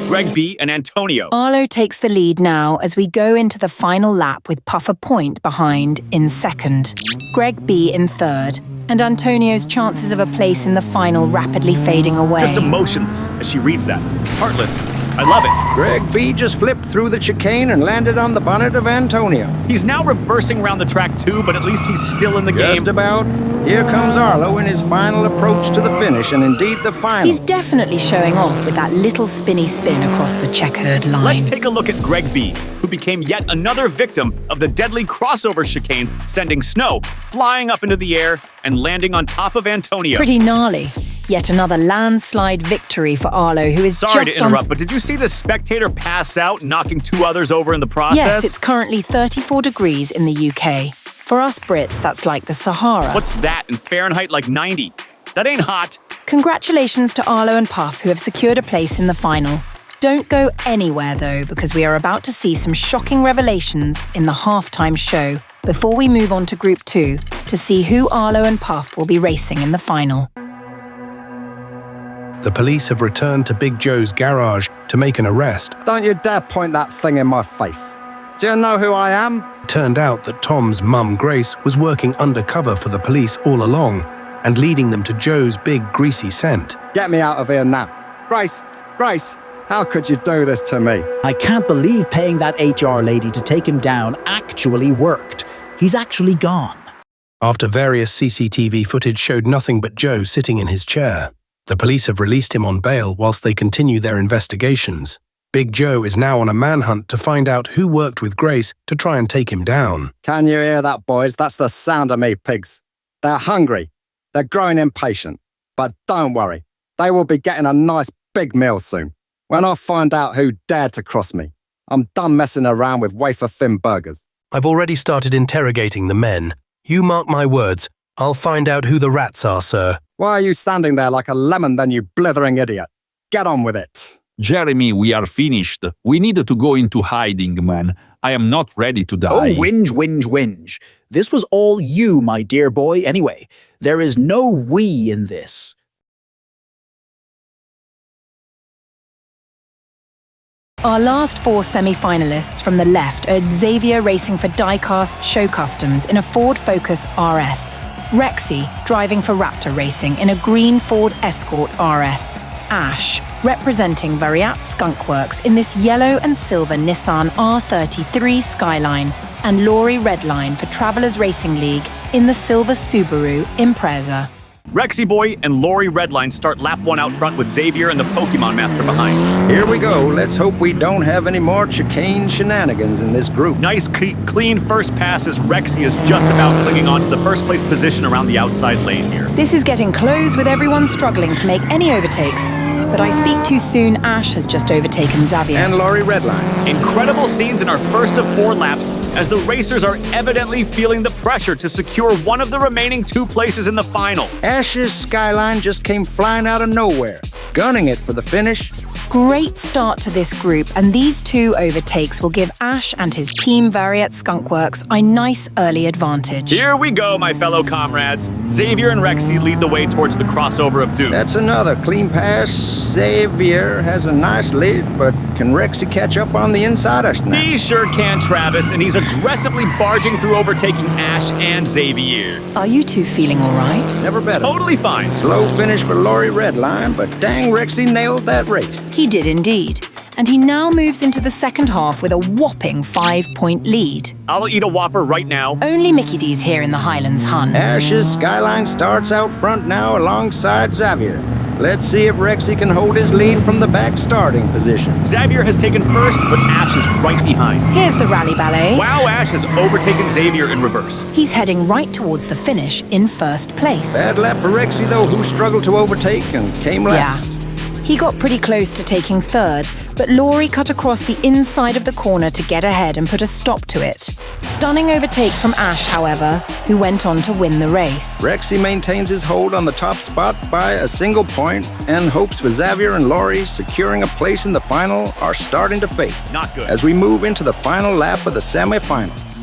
Greg B, and Antonio. Arlo takes the lead now as we go into the final lap with Puff a point behind in second, Greg B in third, and Antonio's chances of a place in the final rapidly fading away. Just emotionless as she reads that. Heartless. I love it. Greg B just flipped through the chicane and landed on the bonnet of Antonio. He's now reversing around the track too, but at least he's still in the game. Just about. Here comes Arlo in his final approach to the finish, and indeed the final. He's definitely showing off with that little spinny spin across the checkered line. Let's take a look at Greg B, who became yet another victim of the deadly crossover chicane, sending snow flying up into the air and landing on top of Antonio. Pretty gnarly. Yet another landslide victory for Arlo, who is Sorry just to interrupt, but did you see the spectator pass out, knocking 2 others over in the process? Yes, it's currently 34 degrees in the UK. For us Brits, that's like the Sahara. What's that in Fahrenheit, like 90? That ain't hot. Congratulations to Arlo and Puff, who have secured a place in the final. Don't go anywhere, though, because we are about to see some shocking revelations in the halftime show before we move on to Group 2 to see who Arlo and Puff will be racing in the final. The police have returned to Big Joe's garage to make an arrest. Don't you dare point that thing in my face. Do you know who I am? It turned out that Tom's mum, Grace, was working undercover for the police all along and leading them to Joe's big greasy scent. Get me out of here now. Grace, how could you do this to me? I can't believe paying that HR lady to take him down actually worked. He's actually gone. After various CCTV footage showed nothing but Joe sitting in his chair, the police have released him on bail whilst they continue their investigations. Big Joe is now on a manhunt to find out who worked with Grace to try and take him down. Can you hear that, boys? That's the sound of me, pigs. They're hungry. They're growing impatient. But don't worry, they will be getting a nice big meal soon. When I find out who dared to cross me, I'm done messing around with wafer-thin burgers. I've already started interrogating the men. You mark my words, I'll find out who the rats are, sir. Why are you standing there like a lemon then, you blithering idiot? Get on with it. Jeremy, we are finished. We need to go into hiding, man. I am not ready to die. Oh, whinge. This was all you, my dear boy, anyway. There is no we in this. Our last 4 semi-finalists from the left are Xavier racing for Diecast Show Customs in a Ford Focus RS, Rexy driving for Raptor Racing in a green Ford Escort RS, Ash representing Variat Skunk Works in this yellow and silver Nissan R33 Skyline, and Laurie Redline for Travelers Racing League in the silver Subaru Impreza. Rexy Boy and Laurie Redline start lap 1 out front with Xavier and the Pokemon Master behind. Here we go. Let's hope we don't have any more chicane shenanigans in this group. Nice, clean first pass as Rexy is just about clinging on to the first place position around the outside lane here. This is getting close with everyone struggling to make any overtakes. But I speak too soon, Ash has just overtaken Xavier. And Laurie Redline. Incredible scenes in our first of 4 laps as the racers are evidently feeling the pressure to secure one of the remaining 2 places in the final. Ash's Skyline just came flying out of nowhere, gunning it for the finish. Great start to this group, and these 2 overtakes will give Ash and his team Variat Skunk Works a nice early advantage. Here we go, my fellow comrades. Xavier and Rexy lead the way towards the crossover of doom. That's another clean pass. Xavier has a nice lead, but can Rexy catch up on the inside us now? He sure can, Travis, and he's aggressively barging through, overtaking Ash and Xavier. Are you 2 feeling all right? Never better. Totally fine. Slow finish for Laurie Redline, but dang, Rexy nailed that race. He did indeed, and he now moves into the second half with a whopping 5-point lead. I'll eat a Whopper right now. Only Mickey D's here in the Highlands, hun. Ash's Skyline starts out front now alongside Xavier. Let's see if Rexy can hold his lead from the back starting position. Xavier has taken first, but Ash is right behind. Here's the rally ballet. Wow, Ash has overtaken Xavier in reverse. He's heading right towards the finish in first place. Bad lap for Rexy, though, who struggled to overtake and came last. Yeah. He got pretty close to taking third, but Laurie cut across the inside of the corner to get ahead and put a stop to it. Stunning overtake from Ash, however, who went on to win the race. Rexy maintains his hold on the top spot by a single point, and hopes for Xavier and Laurie securing a place in the final are starting to fade. Not good. As we move into the final lap of the semifinals.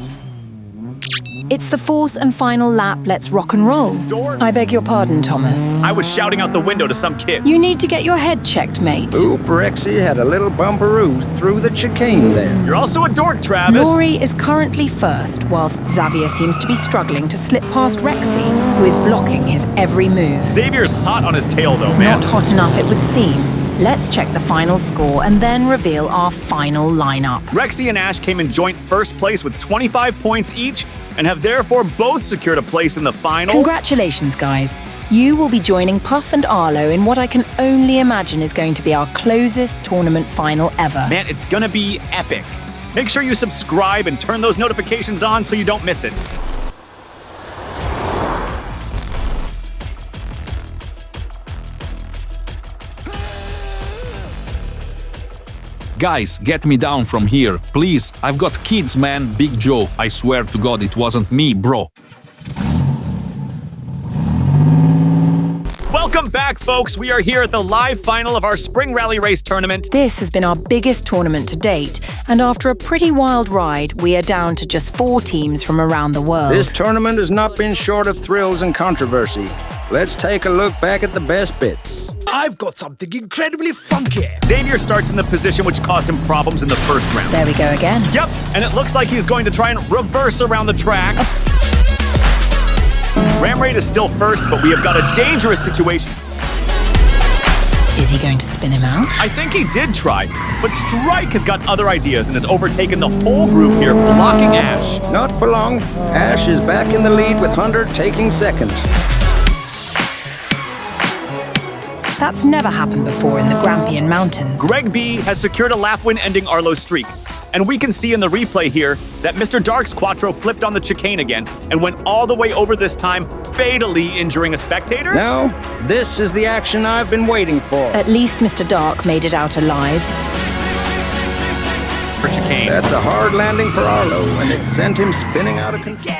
It's the 4th and final lap. Let's rock and roll. Dork. I beg your pardon, Thomas. I was shouting out the window to some kid. You need to get your head checked, mate. Oop, Rexy had a little bumperoo through the chicane there. You're also a dork, Travis. Laurie is currently first, whilst Xavier seems to be struggling to slip past Rexy, who is blocking his every move. Xavier's hot on his tail, though, man. Not hot enough, it would seem. Let's check the final score and then reveal our final lineup. Rexy and Ash came in joint first place with 25 points each and have therefore both secured a place in the final. Congratulations, guys. You will be joining Puff and Arlo in what I can only imagine is going to be our closest tournament final ever. Man, it's gonna be epic. Make sure you subscribe and turn those notifications on so you don't miss it. Guys, get me down from here, please. I've got kids, man. Big Joe, I swear to God it wasn't me, bro. Welcome back, folks. We are here at the live final of our Spring Rally Race tournament. This has been our biggest tournament to date, and after a pretty wild ride, we are down to just 4 teams from around the world. This tournament has not been short of thrills and controversy. Let's take a look back at the best bits. I've got something incredibly funky. Xavier starts in the position which caused him problems in the first round. There we go again. Yep, and it looks like he's going to try and reverse around the track. Ram Raid is still first, but we have got a dangerous situation. Is he going to spin him out? I think he did try, but Strike has got other ideas and has overtaken the whole group here, blocking Ash. Not for long. Ash is back in the lead with Hunter taking second. That's never happened before in the Grampian Mountains. Greg B has secured a lap win ending Arlo's streak. And we can see in the replay here that Mr. Dark's Quattro flipped on the chicane again and went all the way over this time, fatally injuring a spectator? No, this is the action I've been waiting for. At least Mr. Dark made it out alive. For chicane. That's a hard landing for Arlo, and it sent him spinning out of control.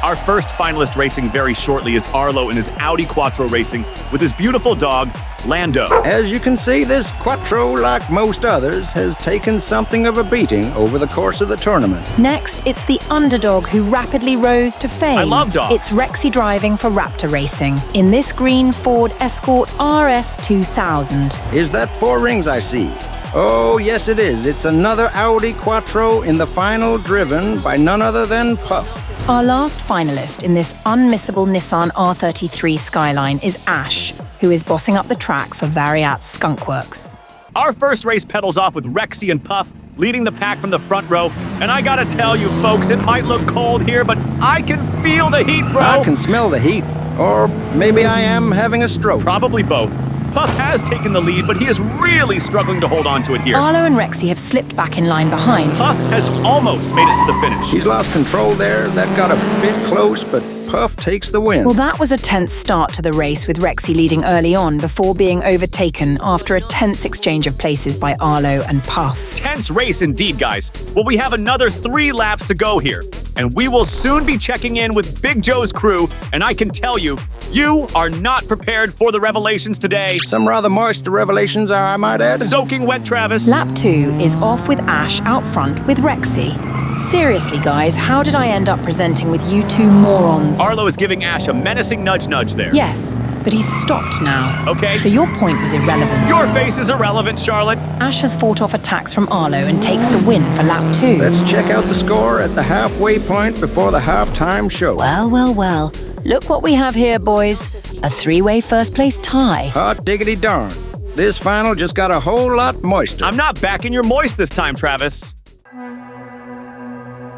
Our first finalist racing very shortly is Arlo in his Audi Quattro Racing with his beautiful dog, Lando. As you can see, this Quattro, like most others, has taken something of a beating over the course of the tournament. Next, it's the underdog who rapidly rose to fame. I love dogs. It's Rexy driving for Raptor Racing in this green Ford Escort RS 2000. Is that 4 rings I see? Oh, yes it is. It's another Audi Quattro in the final, driven by none other than Puff. Our last finalist in this unmissable Nissan R33 Skyline is Ash, who is bossing up the track for Variat's Skunkworks. Our first race pedals off with Rexy and Puff leading the pack from the front row. And I gotta tell you folks, it might look cold here, but I can feel the heat, bro. I can smell the heat. Or maybe I am having a stroke. Probably both. Puff has taken the lead, but he is really struggling to hold on to it here. Arlo and Rexy have slipped back in line behind. Puff has almost made it to the finish. He's lost control there. That got a bit close, but Puff takes the win. Well, that was a tense start to the race with Rexy leading early on before being overtaken after a tense exchange of places by Arlo and Puff. Tense race indeed, guys. Well, we have another 3 laps to go here, and we will soon be checking in with Big Joe's crew, and I can tell you, you are not prepared for the revelations today. Some rather moist revelations, I might add. Soaking wet, Travis. Lap 2 is off with Ash out front with Rexy. Seriously, guys, how did I end up presenting with you two morons? Arlo is giving Ash a menacing nudge there. Yes, but he's stopped now. Okay. So your point was irrelevant. Your face is irrelevant, Charlotte. Ash has fought off attacks from Arlo and takes the win for lap 2. Let's check out the score at the halfway point before the halftime show. Well, well, well. Look what we have here, boys. A 3-way first place tie. Hot diggity darn. This final just got a whole lot moister. I'm not backing your moist this time, Travis.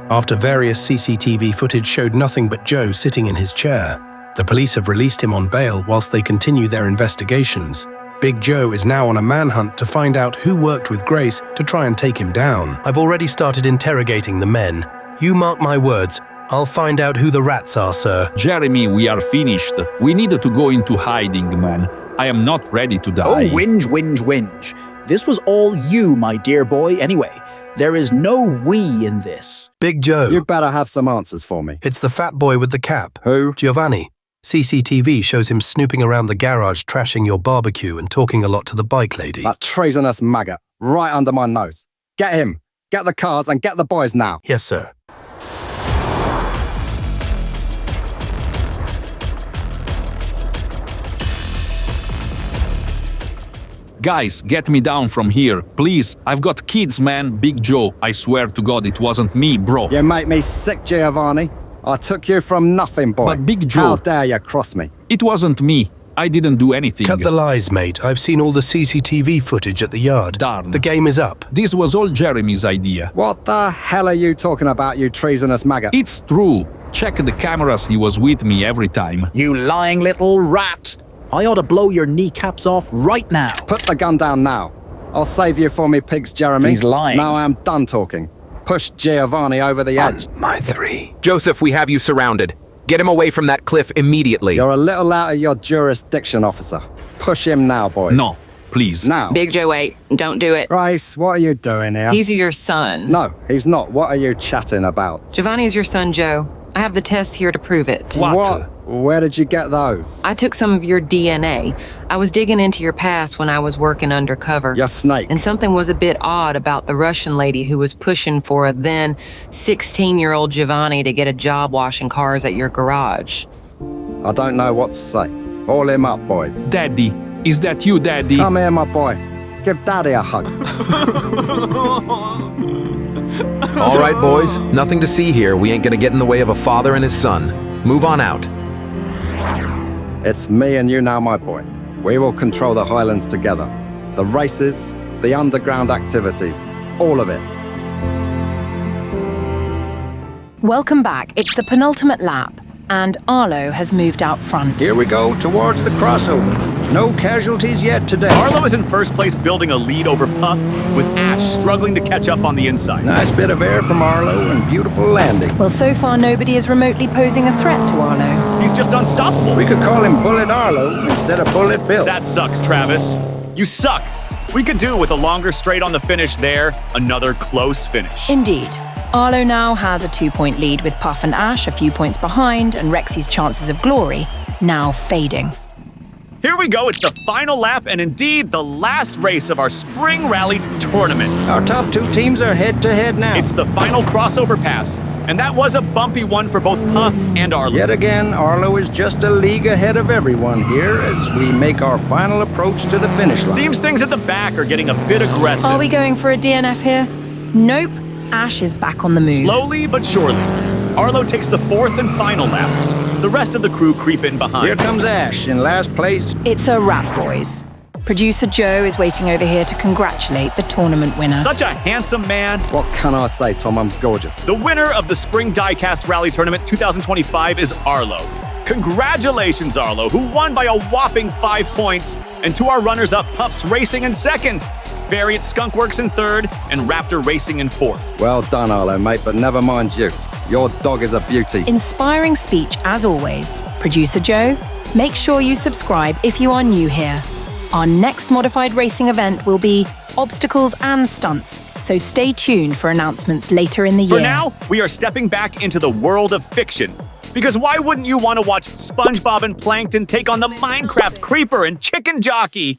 After various CCTV footage showed nothing but Joe sitting in his chair, the police have released him on bail whilst they continue their investigations. Big Joe is now on a manhunt to find out who worked with Grace to try and take him down. I've already started interrogating the men. You mark my words, I'll find out who the rats are, sir. Jeremy, we are finished. We need to go into hiding, man. I am not ready to die. Oh, whinge. This was all you, my dear boy, anyway. There is no we in this. Big Joe. You better have some answers for me. It's the fat boy with the cap. Who? Giovanni. CCTV shows him snooping around the garage, trashing your barbecue and talking a lot to the bike lady. That treasonous maggot, right under my nose. Get him. Get the cars and get the boys now. Yes, sir. Guys, get me down from here, please. I've got kids, man. Big Joe, I swear to God it wasn't me, bro. You make me sick, Giovanni. I took you from nothing, boy. But Big Joe... How dare you cross me? It wasn't me. I didn't do anything. Cut the lies, mate. I've seen all the CCTV footage at the yard. Darn. The game is up. This was all Jeremy's idea. What the hell are you talking about, you treasonous maggot? It's true. Check the cameras, he was with me every time. You lying little rat. I ought to blow your kneecaps off right now. Put the gun down now. I'll save you for me pigs, Jeremy. He's lying. Now I'm done talking. Push Giovanni over the edge. My 3. Joseph, we have you surrounded. Get him away from that cliff immediately. You're a little out of your jurisdiction, officer. Push him now, boys. No, please. Now. Big Joe, wait. Don't do it. Grace, what are you doing here? He's your son. No, he's not. What are you chatting about? Giovanni's your son, Joe. I have the tests here to prove it. What? Where did you get those? I took some of your DNA. I was digging into your past when I was working undercover. Your snake. And something was a bit odd about the Russian lady who was pushing for a then 16-year-old Giovanni to get a job washing cars at your garage. I don't know what to say. Haul him up, boys. Daddy, is that you, Daddy? Come here, my boy. Give Daddy a hug. All right, boys. Nothing to see here. We ain't gonna get in the way of a father and his son. Move on out. It's me and you now, my boy. We will control the Highlands together. The races, the underground activities, all of it. Welcome back. It's the penultimate lap, and Arlo has moved out front. Here we go towards the crossover. No casualties yet today. Arlo is in first place, building a lead over Puff, with Ash struggling to catch up on the inside. Nice bit of air from Arlo and beautiful landing. Well, so far nobody is remotely posing a threat to Arlo. He's just unstoppable. We could call him Bullet Arlo instead of Bullet Bill. That sucks, Travis. You suck. We could do with a longer straight on the finish there. Another close finish. Indeed. Arlo now has a 2-point lead with Puff and Ash a few points behind, and Rexy's chances of glory now fading. Here we go, it's the final lap and indeed the last race of our Spring Rally Tournament. Our top two teams are head-to-head now. It's the final crossover pass, and that was a bumpy one for both Puff and Arlo. Yet again, Arlo is just a league ahead of everyone here as we make our final approach to the finish line. Seems things at the back are getting a bit aggressive. Are we going for a DNF here? Nope. Ash is back on the move. Slowly but surely. Arlo takes the fourth and final lap. The rest of the crew creep in behind. Here comes Ash in last place. It's a wrap, boys. Producer Joe is waiting over here to congratulate the tournament winner. Such a handsome man. What can I say, Tom? I'm gorgeous. The winner of the Spring Diecast Rally Tournament 2025 is Arlo. Congratulations, Arlo, who won by a whopping 5 points. And to our runners-up, Puffs Racing in second, Variant Skunkworks in third, and Raptor Racing in fourth. Well done, Arlo, mate, but never mind you. Your dog is a beauty. Inspiring speech as always. Producer Joe, make sure you subscribe if you are new here. Our next modified racing event will be obstacles and stunts, so stay tuned for announcements later in the year. For now, we are stepping back into the world of fiction. Because why wouldn't you want to watch SpongeBob and Plankton take on the Minecraft Creeper and Chicken Jockey?